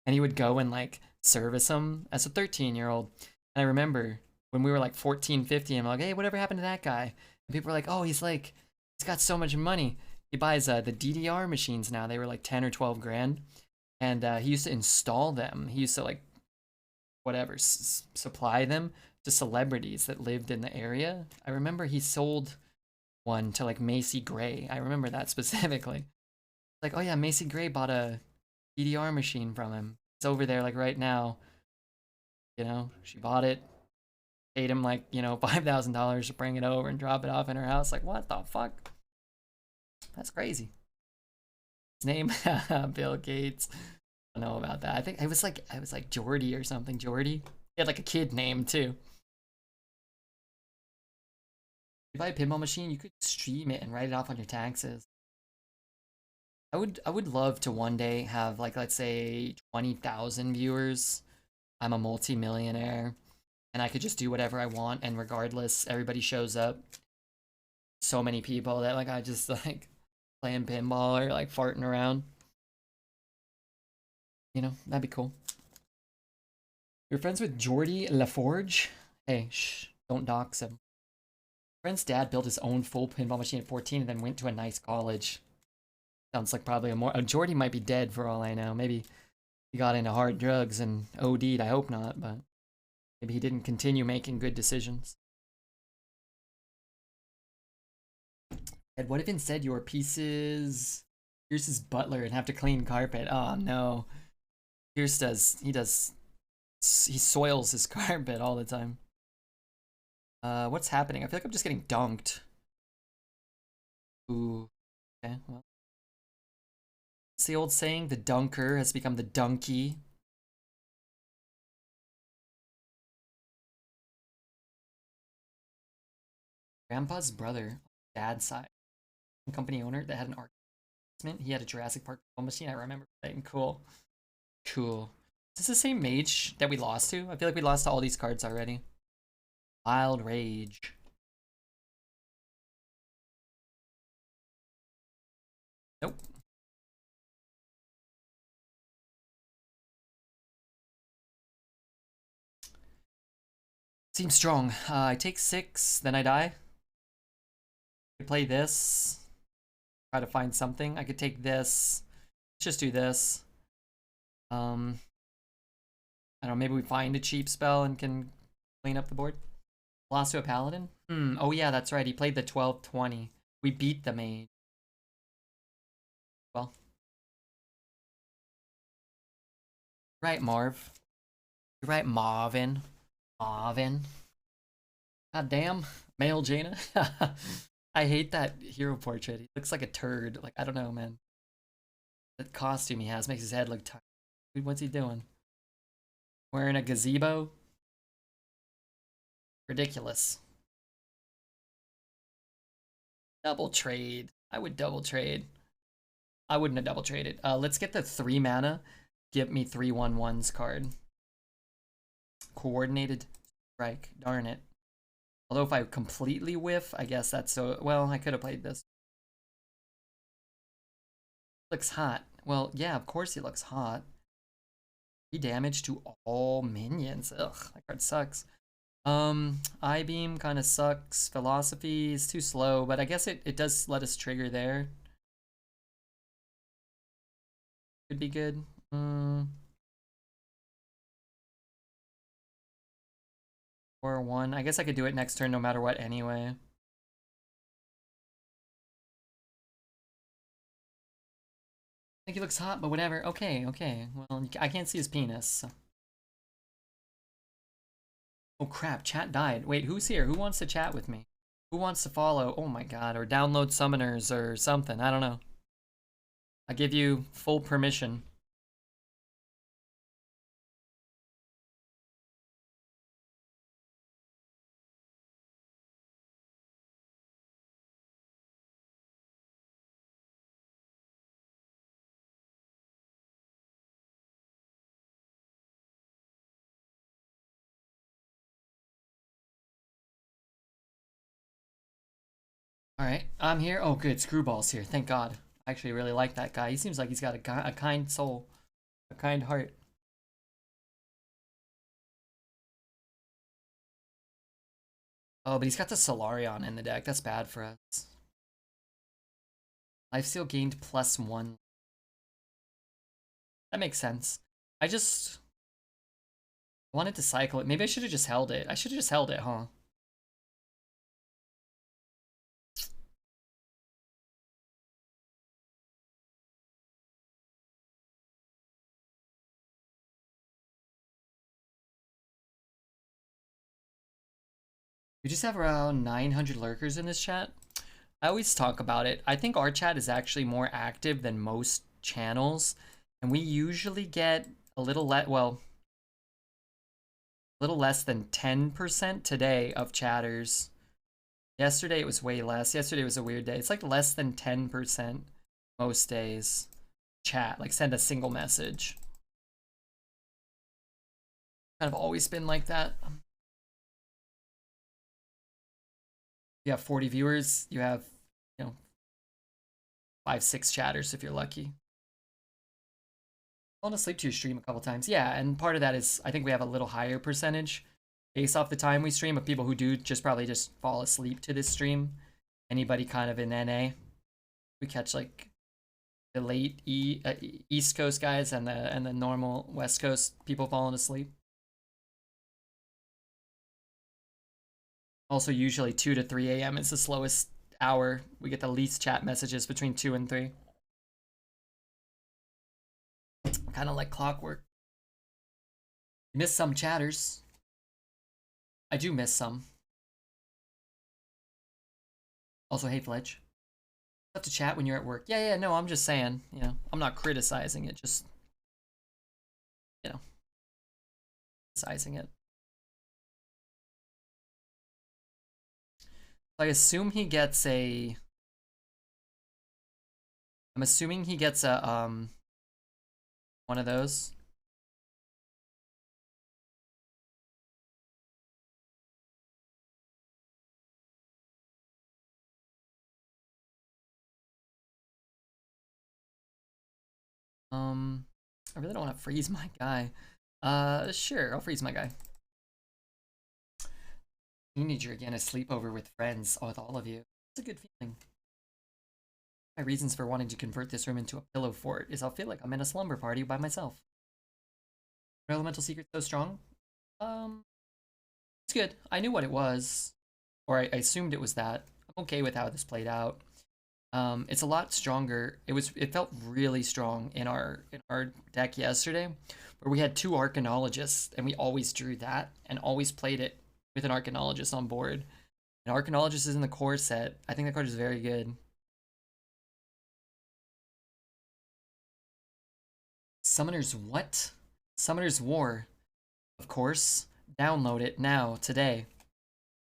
S1: And he would go and like service them as a 13-year-old. And I remember when we were like 14, 15, I'm like, hey, whatever happened to that guy? And people were like, oh, he's got so much money. He buys the DDR machines now. They were like 10 or 12 grand. And he used to install them. He used to like, whatever, supply them to celebrities that lived in the area. I remember he sold one to like Macy Gray. I remember that specifically. Like, oh yeah, Macy Gray bought a DDR machine from him. It's over there like right now. You know, she bought it, paid him like, you know, $5,000 to bring it over and drop it off in her house. Like, what the fuck? That's crazy. His name, Bill Gates. I don't know about that. I think I was like Jordy or something. Jordy. He had like a kid name too. If you buy a pinball machine, you could stream it and write it off on your taxes. I would love to one day have like, let's say 20,000 viewers. I'm a multi-millionaire and I could just do whatever I want, and regardless, everybody shows up. So many people that like I just like playing pinball or like farting around. You know, that'd be cool. You're friends with Jordy LaForge? Hey, shh, don't dox him. Friend's dad built his own full pinball machine at 14 and then went to a nice college. Sounds like probably Jordy might be dead for all I know. Maybe he got into hard drugs and OD'd. I hope not, but maybe he didn't continue making good decisions. And what if instead your pieces Pierce's butler and have to clean carpet? Oh no. Pierce he soils his carpet all the time. What's happening? I feel like I'm just getting dunked. Ooh. Okay, well. It's the old saying, the dunker has become the donkey. Grandpa's brother, dad's side, company owner that had an art. He had a Jurassic Park machine. I remember playing. Cool. Cool. Is this the same mage that we lost to? I feel like we lost to all these cards already. Wild Rage. Nope. Seems strong. I take 6, then I die. I play this. Try to find something. I could take this. Let's just do this. I don't know, maybe we find a cheap spell and can clean up the board. Lost to a paladin? Oh yeah, that's right. He played the 12-20. We beat the mage. Well. Right, Marv. You're right, Marvin. Marvin. God damn. Male Jaina. I hate that hero portrait. He looks like a turd. Like, I don't know, man. That costume he has makes his head look tiny. What's he doing? Wearing a gazebo? Ridiculous. Double trade. I would double trade. I wouldn't have double traded. Let's get the 3 mana. Give me 3/1/1s card. Coordinated strike. Darn it. Although if I completely whiff, I guess that's so... Well, I could have played this. Looks hot. Well, yeah, of course he looks hot. 3 damage to all minions. Ugh, that card sucks. I-beam kind of sucks. Philosophy is too slow, but I guess it does let us trigger there. Could be good. Or 1. I guess I could do it next turn no matter what anyway. I think he looks hot, but whatever. Okay, okay. Well, I can't see his penis. So. Oh crap, chat died. Wait, who's here? Who wants to chat with me? Who wants to follow? Oh my god, or download summoners or something. I don't know. I give you full permission. Alright, I'm here. Oh good, Screwball's here. Thank god. I actually really like that guy. He seems like he's got a kind soul. A kind heart. Oh, but he's got the Solarion in the deck. That's bad for us. Lifesteal gained +1. That makes sense. I just wanted to cycle it. Maybe I should have just held it. I should have just held it, huh? We just have around 900 lurkers in this chat. I always talk about it. I think our chat is actually more active than most channels. And we usually get a little less than 10% today of chatters. Yesterday it was way less. Yesterday was a weird day. It's like less than 10% most days. Chat, like send a single message. Kind of always been like that. You have 40 viewers, you have, 5-6 chatters if you're lucky. Fallen asleep to your stream a couple times. Yeah, and part of that is I think we have a little higher percentage based off the time we stream of people who do probably just fall asleep to this stream. Anybody kind of in NA. We catch like the late East Coast guys and the normal West Coast people falling asleep. Also, usually 2 to 3 a.m. is the slowest hour. We get the least chat messages between 2 and 3. Kind of like clockwork. You miss some chatters. I do miss some. Also, hey Fletch. You have to chat when you're at work. Yeah, no, I'm just saying, you know, I'm not criticizing it, just, you know, criticizing it. I assume he gets a... I'm assuming he gets a, one of those. I really don't want to freeze my guy. Sure, I'll freeze my guy. Teenager again, a sleepover with friends, with all of you. It's a good feeling. My reasons for wanting to convert this room into a pillow fort is I'll feel like I'm in a slumber party by myself. Elemental secret so strong? It's good. I knew what it was, or I assumed it was that. I'm okay with how this played out. It's a lot stronger. It felt really strong in our deck yesterday, where we had 2 Arcanologists, and we always drew that and always played it with an Arcanologist on board. And Arcanologist is in the core set. I think that card is very good. Summoner's what? Summoner's War. Of course. Download it now, today.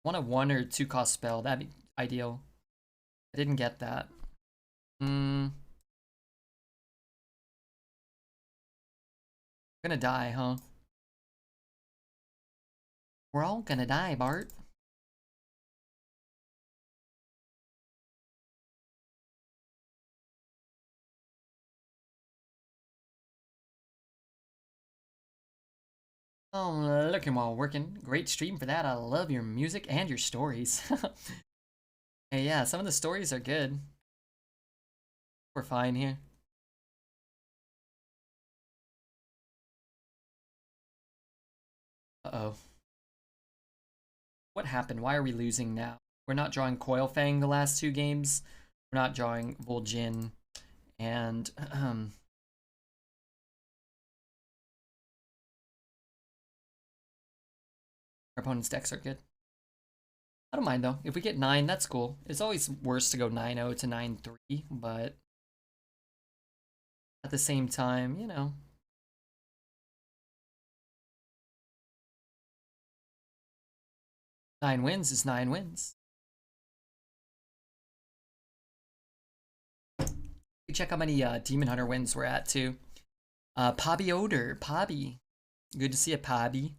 S1: Want a 1 or 2 cost spell. That'd be ideal. I didn't get that. Gonna die, huh? We're all gonna die, Bart. Oh, looking while working. Great stream for that. I love your music and your stories. Hey, yeah, some of the stories are good. We're fine here. Uh-oh. What happened? Why are we losing now? We're not drawing Coilfang the last 2 games. We're not drawing Vol'jin. And, our opponent's decks are good. I don't mind, though. If we get 9, that's cool. It's always worse to go 9-0 to 9-3, but at the same time, you know. 9 wins is 9 wins. Check how many Demon Hunter wins we're at, too. Pobby Oder. Pobby. Good to see you, Pobby.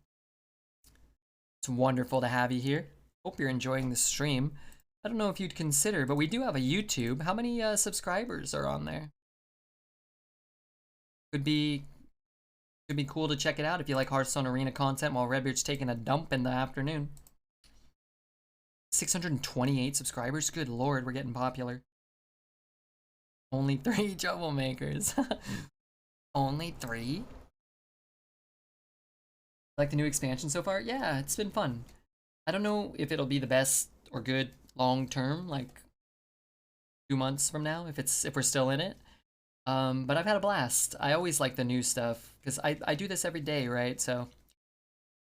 S1: It's wonderful to have you here. Hope you're enjoying the stream. I don't know if you'd consider, but we do have a YouTube. How many subscribers are on there? Could be cool to check it out if you like Hearthstone Arena content while Redbeard's taking a dump in the afternoon. 628 subscribers? Good lord, we're getting popular. Only 3 troublemakers. Only 3? Like the new expansion so far? Yeah, it's been fun. I don't know if it'll be the best or good long term, like 2 months from now, if we're still in it. But I've had a blast. I always like the new stuff because I do this every day, right? So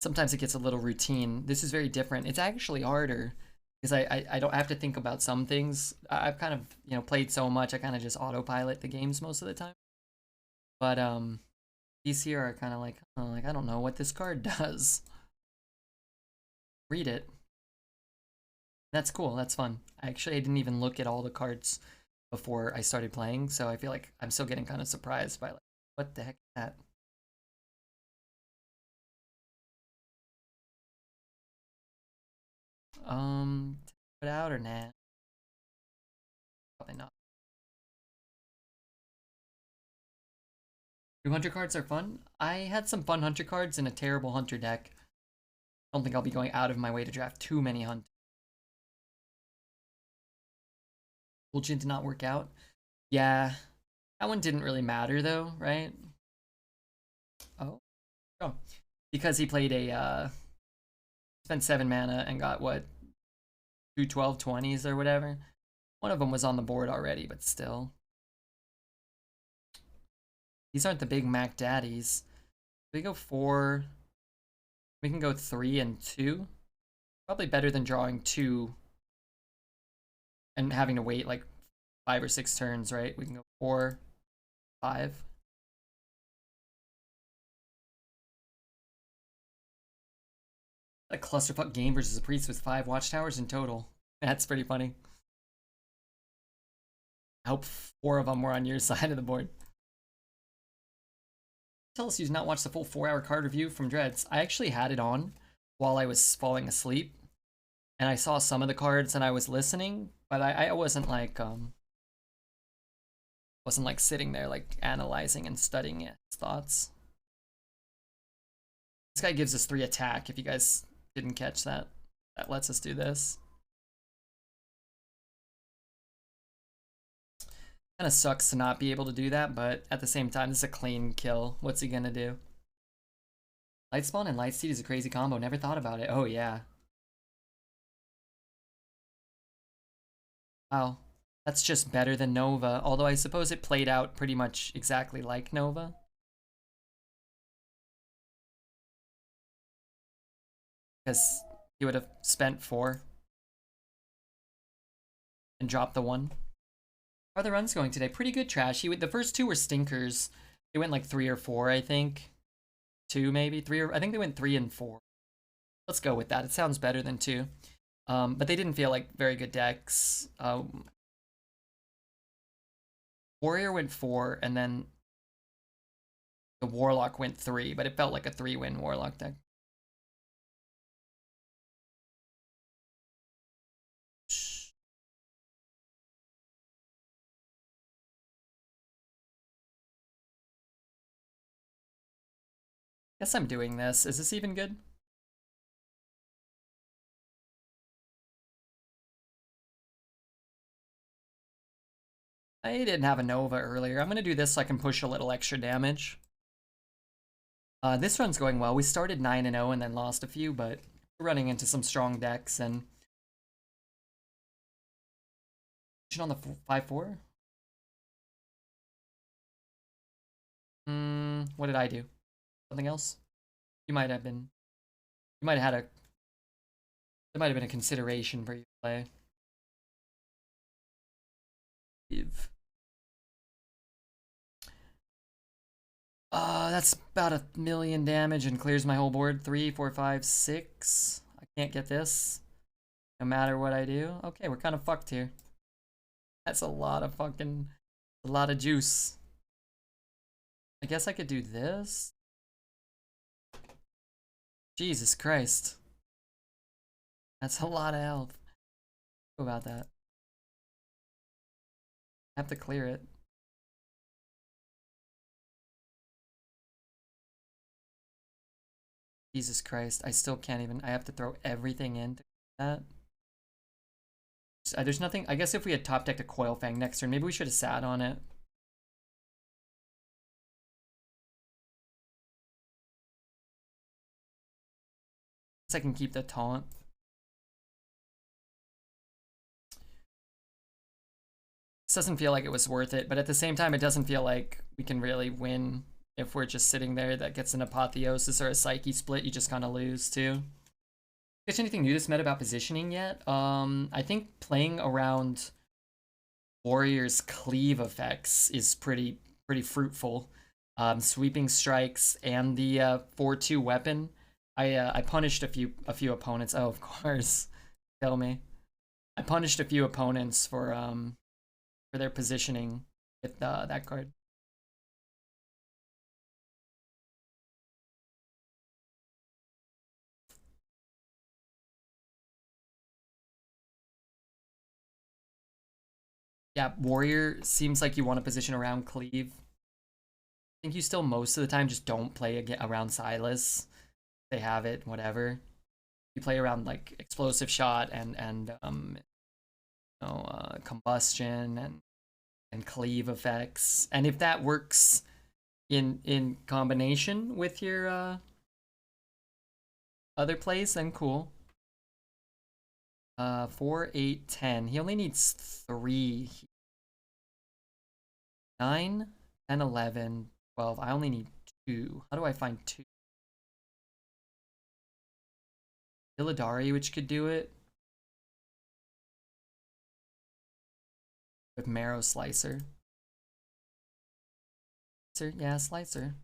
S1: sometimes it gets a little routine. This is very different. It's actually harder because I don't have to think about some things. I've kind of, you know, played so much, I kind of just autopilot the games most of the time. But these here are kind of like, oh, like I don't know what this card does. Read it. That's cool. That's fun. Actually, I didn't even look at all the cards before I started playing, so I feel like I'm still getting kind of surprised by like, what the heck is that? Put out or nah? Probably not. 200 cards are fun. I had some fun hunter cards in a terrible hunter deck. I don't think I'll be going out of my way to draft too many hunt. Vol'jin did not work out. Yeah, That one didn't really matter though, right? Oh, oh. Because he played a spent 7 mana and got what, 2 12/20s or whatever. One of them was on the board already, but still. These aren't the big Mac daddies. We go 4. We can go 3 and 2. Probably better than drawing 2 and having to wait like 5 or 6 turns, right? We can go 4, 5. A clusterfuck game versus a priest with 5 watchtowers in total. That's pretty funny. I hope 4 of them were on your side of the board. Tell us you did not watch the full 4-hour card review from Dreads. I actually had it on while I was falling asleep, and I saw some of the cards and I was listening, but I wasn't like sitting there like analyzing and studying his thoughts. This guy gives us 3 attack. If you guys didn't catch that, that lets us do this. Kind of sucks to not be able to do that, but at the same time, this is a clean kill. What's he gonna do? Lightspawn and Lightseed is a crazy combo. Never thought about it. Oh, yeah. Wow. That's just better than Nova. Although I suppose it played out pretty much exactly like Nova. Because he would have spent 4 and dropped the 1. How are the runs going today? Pretty good, Trash. The first 2 were stinkers. They went like 3 or 4, I think. 2 maybe? 3 or I think they went 3 and 4. Let's go with that. It sounds better than 2. But they didn't feel like very good decks. Warrior went 4, and then the Warlock went 3, but it felt like a 3-win Warlock deck. Guess I'm doing this. Is this even good? I didn't have a Nova earlier. I'm going to do this so I can push a little extra damage. This run's going well. We started 9-0 and then lost a few, but we're running into some strong decks. And on the 5-4? What did I do? Something else? You might have been... You might have had a... There might have been a consideration for you to play. That's about 1,000,000 damage and clears my whole board. 3, 4, 5, 6. I can't get this. No matter what I do. Okay, we're kind of fucked here. That's a lot of fucking... A lot of juice. I guess I could do this. Jesus Christ. That's a lot of health. How about that? I have to clear it. Jesus Christ, I still can't even... I have to throw everything into that. There's nothing... I guess if we had top decked a Coil Fang next turn, maybe we should have sat on it. I can keep the taunt. This doesn't feel like it was worth it, but at the same time, it doesn't feel like we can really win if we're just sitting there. That gets an Apotheosis or a Psyche split, you just kind of lose too. Catch anything new this meta about positioning yet? I think playing around Warrior's cleave effects is pretty fruitful. Sweeping strikes and the 4/2 weapon. I punished a few opponents. Oh, of course, kill me. I punished a few opponents for their positioning with that card. Yeah, Warrior seems like you want to position around Cleave. I think you still most of the time just don't play around Silas. They have it, whatever. You play around like Explosive Shot and Combustion and and cleave effects. And if that works in combination with your other plays, then cool. 4, 8, 10. He only needs 3. 9, 10, 11, 12. I only need 2. How do I find 2? Illidari, which could do it. With Marrow Slicer. Yeah, Slicer.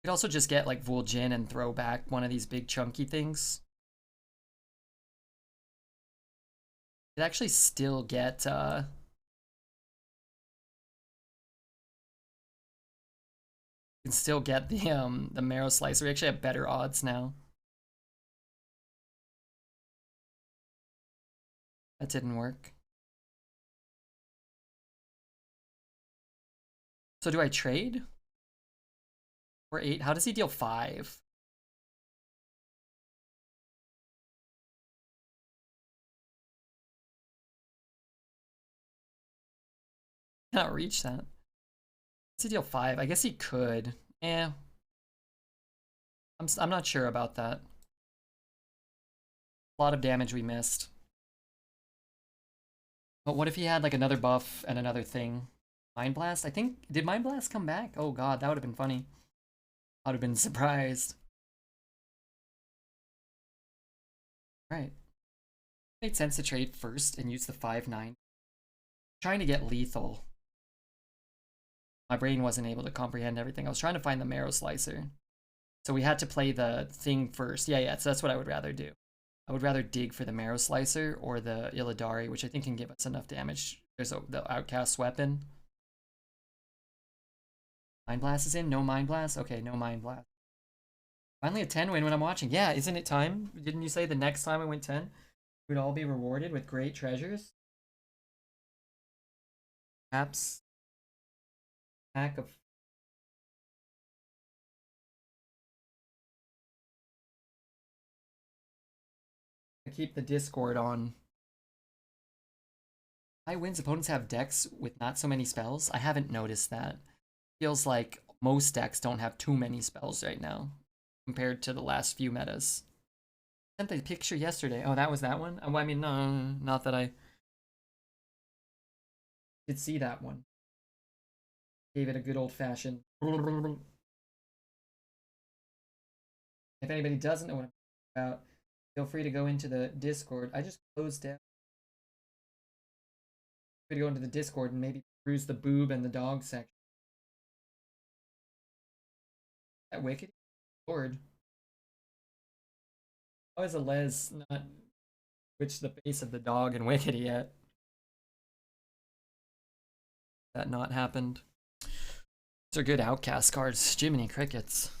S1: You could also just get like Vol'jin and throw back one of these big chunky things. You could actually still get you can still get the Marrow Slicer. We actually have better odds now. That didn't work. So do I trade? Or 8? How does he deal 5? Cannot reach that. Does he deal 5? I guess he could. Eh. I'm not sure about that. A lot of damage we missed. But what if he had like another buff and another thing? Mind Blast? I think, did Mind Blast come back? Oh god, that would have been funny. I would have been surprised. Right. Made sense to trade first and use the 5-9. Trying to get lethal. My brain wasn't able to comprehend everything. I was trying to find the Marrow Slicer. So we had to play the thing first. Yeah, so that's what I would rather do. I would rather dig for the Marrow Slicer or the Illidari, which I think can give us enough damage. There's the Outcast's weapon. Mind Blast is in? No Mind Blast? Okay, no Mind Blast. Finally a 10 win when I'm watching. Yeah, isn't it time? Didn't you say the next time I win 10, we'd all be rewarded with great treasures? Perhaps pack of... I keep the Discord on. High wins, opponents have decks with not so many spells. I haven't noticed that. Feels like most decks don't have too many spells right now compared to the last few metas. I sent the picture yesterday. Oh, that was that one? I mean, no, not that I did see that one. Gave it a good old-fashioned... If anybody doesn't know what I'm talking about, feel free to go into the Discord. I just closed down. Free to go into the Discord and maybe peruse the boob and the dog section. That wicked? Lord. How is a Les not switched the face of the dog and Wicked yet? That not happened. These are good Outcast cards. Jiminy Crickets.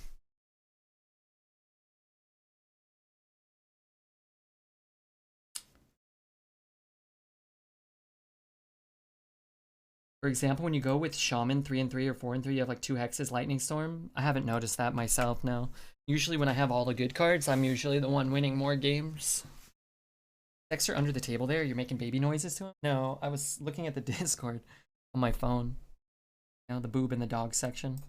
S1: For example, when you go with Shaman 3 and 3 or 4 and 3, you have like 2 hexes, Lightning Storm. I haven't noticed that myself now. Usually when I have all the good cards, I'm usually the one winning more games. Dexter under the table there, you're making baby noises to him? No, I was looking at the Discord on my phone. You know, the boob and the dog section.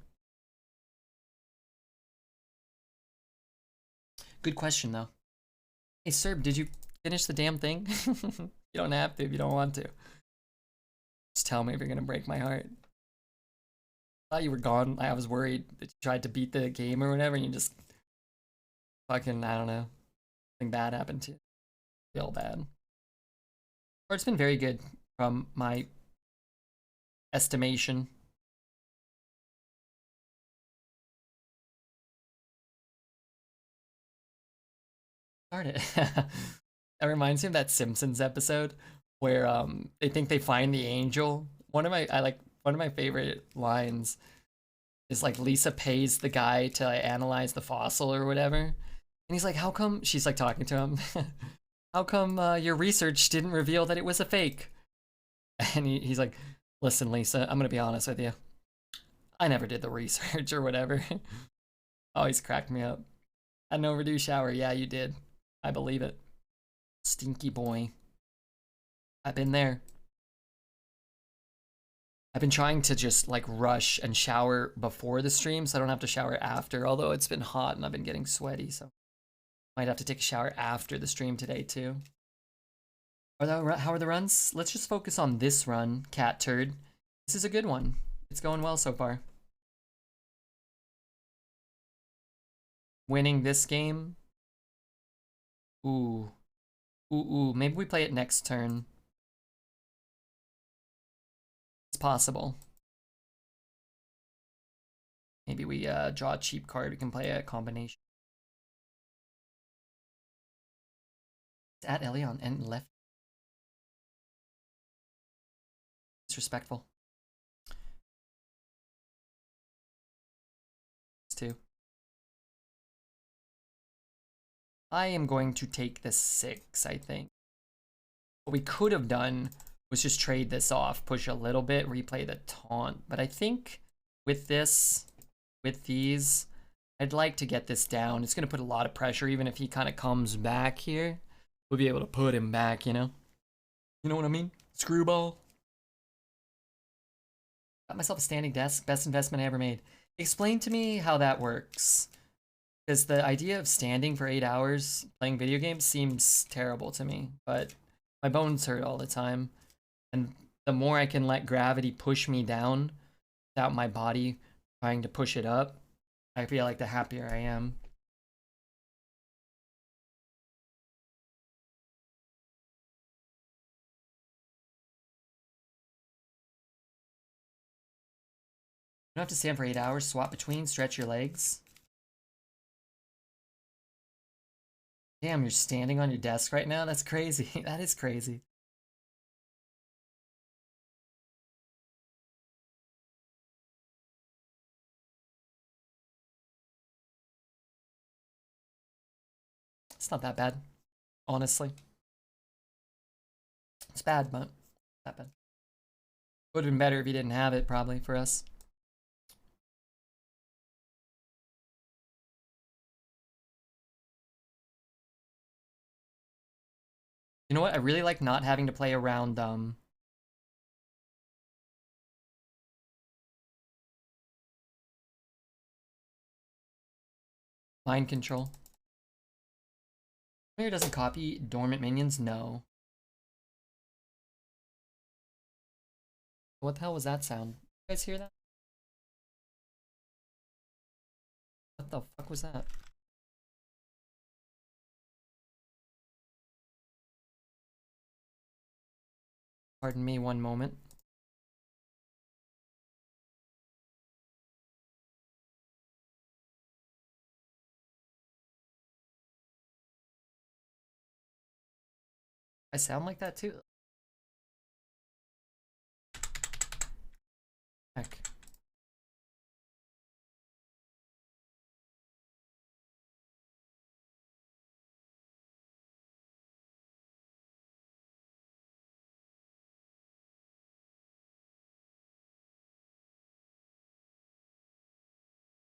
S1: Good question though. Hey Serb, did you finish the damn thing? You don't have to if you don't want to. Just tell me if you're gonna break my heart. I thought you were gone. I was worried that you tried to beat the game or whatever and you just fucking, I don't know. Something bad happened to you. Feel bad. Or it's been very good from my estimation. Darn it. That reminds me of that Simpsons episode where they think they find the angel. One of my favorite lines is like Lisa pays the guy to analyze the fossil or whatever. And he's like, how come, she's like talking to him, how come your research didn't reveal that it was a fake? And he's like, listen, Lisa, I'm gonna be honest with you. I never did the research or whatever. Always cracked me up. Had an overdue shower. Yeah, you did. I believe it. Stinky boy. I've been there. I've been trying to just like rush and shower before the stream so I don't have to shower after, although it's been hot and I've been getting sweaty, so might have to take a shower after the stream today too. How are the runs? Let's just focus on this run, cat turd. This is a good one. It's going well so far. Winning this game. Ooh. Ooh. Maybe we play it next turn. It's possible. Maybe we draw a cheap card. We can play a combination. It's at Elion and left. Disrespectful. It's two. I am going to take the 6, I think. What we could have done was just trade this off, push a little bit, replay the taunt. But I think with this, with these, I'd like to get this down. It's going to put a lot of pressure, even if he kind of comes back here. We'll be able to put him back, you know? You know what I mean? Screwball. Got myself a standing desk. Best investment I ever made. Explain to me how that works. Because the idea of standing for 8 hours playing video games seems terrible to me, but my bones hurt all the time. And the more I can let gravity push me down without my body trying to push it up, I feel like the happier I am. You don't have to stand for 8 hours, swap between, stretch your legs. Damn, you're standing on your desk right now? That's crazy. That is crazy. It's not that bad, honestly. It's bad, but not bad. Would have been better if you didn't have it, probably, for us. You know what? I really like not having to play around, mind control. Player doesn't copy dormant minions? No. What the hell was that sound? You guys hear that? What the fuck was that? Pardon me one moment. I sound like that too? Heck.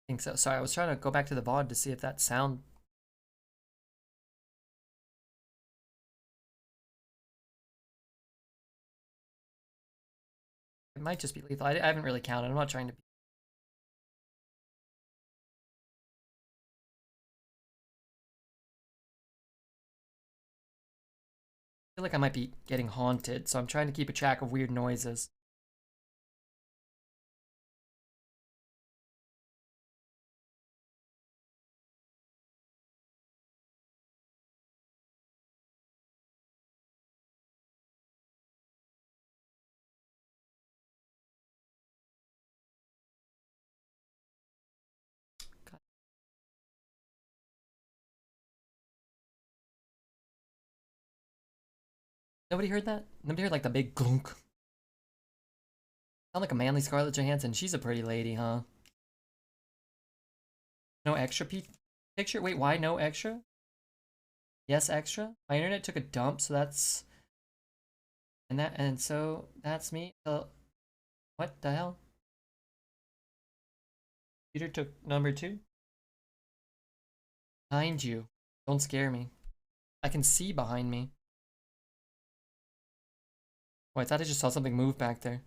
S1: I think so. Sorry, I was trying to go back to the VOD to see if that sound. It might just be lethal. I haven't really counted. I'm not trying to be. I feel like I might be getting haunted, so I'm trying to keep a track of weird noises. God. Nobody heard that? Nobody heard like the big glunk? Sound like a manly Scarlett Johansson. She's a pretty lady, huh? No extra picture? Wait, why no extra? Yes, extra? My internet took a dump, so that's... And so that's me. What the hell? Peter took number 2? Behind you. Don't scare me. I can see behind me. Oh, I thought I just saw something move back there.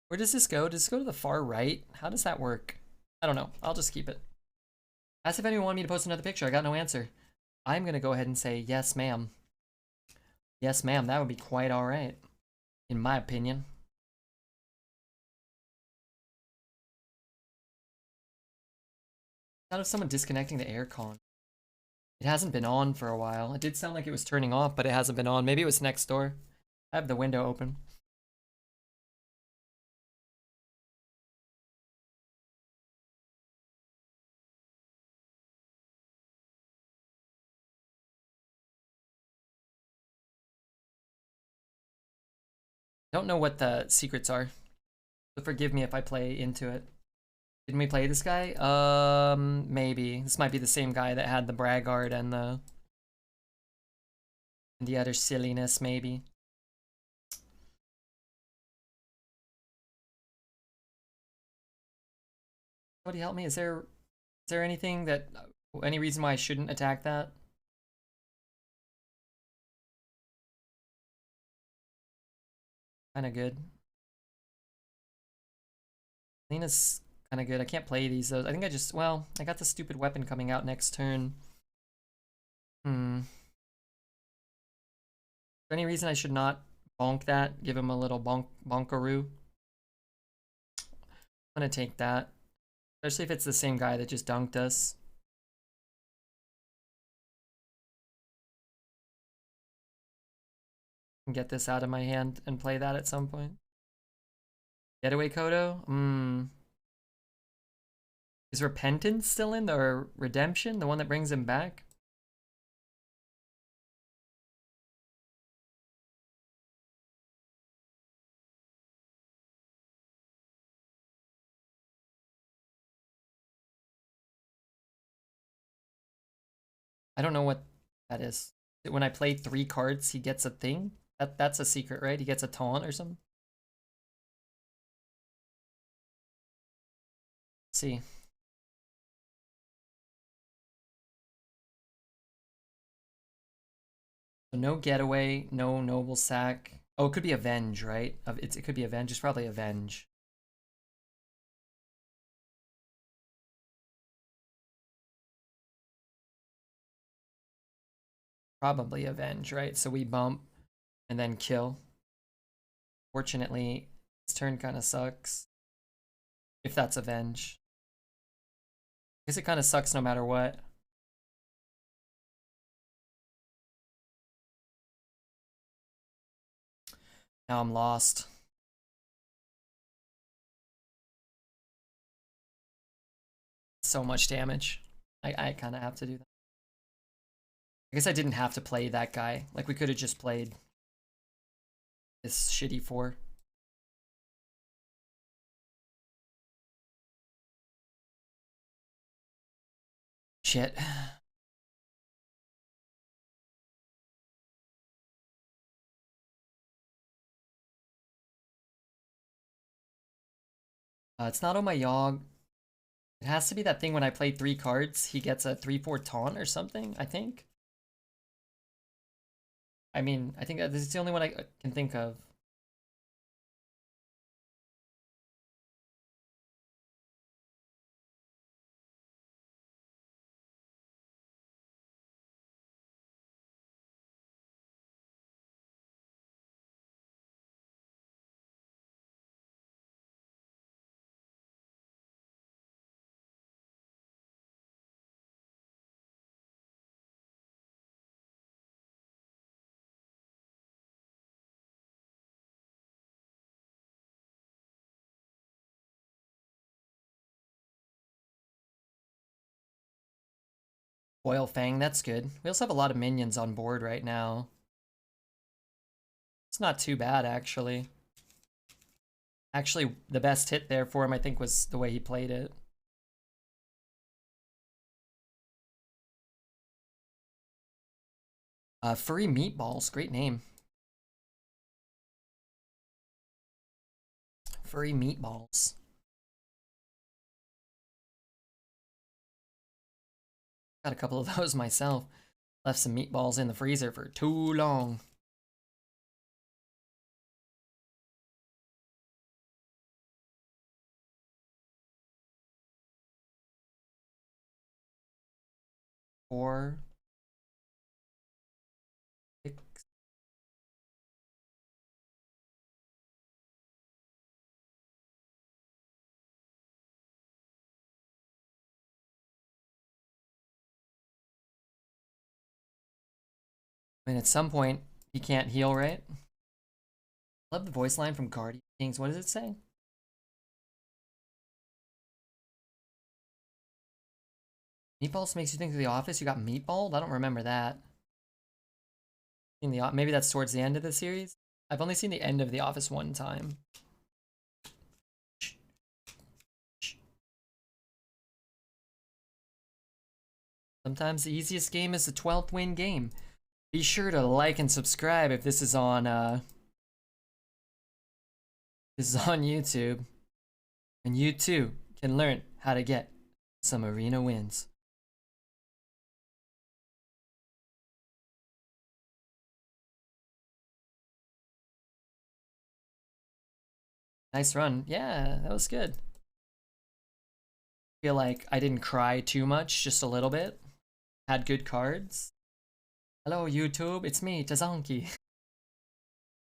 S1: Where does this go? Does this go to the far right? How does that work? I don't know. I'll just keep it. Ask if anyone wanted me to post another picture. I got no answer. I'm gonna go ahead and say yes, ma'am. Yes, ma'am. That would be quite all right, in my opinion. Out of someone disconnecting the aircon. It hasn't been on for a while. It did sound like it was turning off, but it hasn't been on. Maybe it was next door. I have the window open. Don't know what the secrets are, so forgive me if I play into it. Didn't we play this guy? Maybe. This might be the same guy that had the Braggart and the other silliness, maybe. Somebody help me. Is there anything that any reason why I shouldn't attack that? Kind of good. Lena's kind of good. I can't play these though. I think well, I got the stupid weapon coming out next turn. For any reason I should not bonk that? Give him a little bonkaroo? I'm gonna take that. Especially if it's the same guy that just dunked us. And get this out of my hand and play that at some point. Getaway Kodo? Is Repentance still in? Or Redemption? The one that brings him back? I don't know what that is. When I play 3 cards, he gets a thing? That's a secret, right? He gets a taunt or something? Let's see. So no Getaway, no Noble Sack. Oh, it could be Avenge, right? It could be Avenge. It's probably Avenge. Probably Avenge, right? So we bump and then kill. Fortunately, this turn kind of sucks. If that's Avenge. I guess it kind of sucks no matter what. Now I'm lost. So much damage. I kind of have to do that. I guess I didn't have to play that guy. Like, we could have just played this shitty 4. Shit. It's not on my Yogg. It has to be that thing when I play 3 cards, he gets a 3/4 taunt or something, I think. I mean, I think this is the only one I can think of. Foil Fang, that's good. We also have a lot of minions on board right now. It's not too bad, actually. Actually, the best hit there for him, I think, was the way he played it. Furry Meatballs, great name. Furry Meatballs. Got a couple of those myself. Left some meatballs in the freezer for too long. 4, 6. I mean, at some point, he can't heal, right? I love the voice line from Guardian Kings. What does it say? Meatballs makes you think of The Office. You got meatballed? I don't remember that. Maybe that's towards the end of the series. I've only seen the end of The Office one time. Sometimes the easiest game is the 12th win game. Be sure to like and subscribe if this is on YouTube. And you too can learn how to get some arena wins. Nice run. Yeah, that was good. Feel like I didn't cry too much, just a little bit. Had good cards. Hello YouTube, it's me, Tazanki.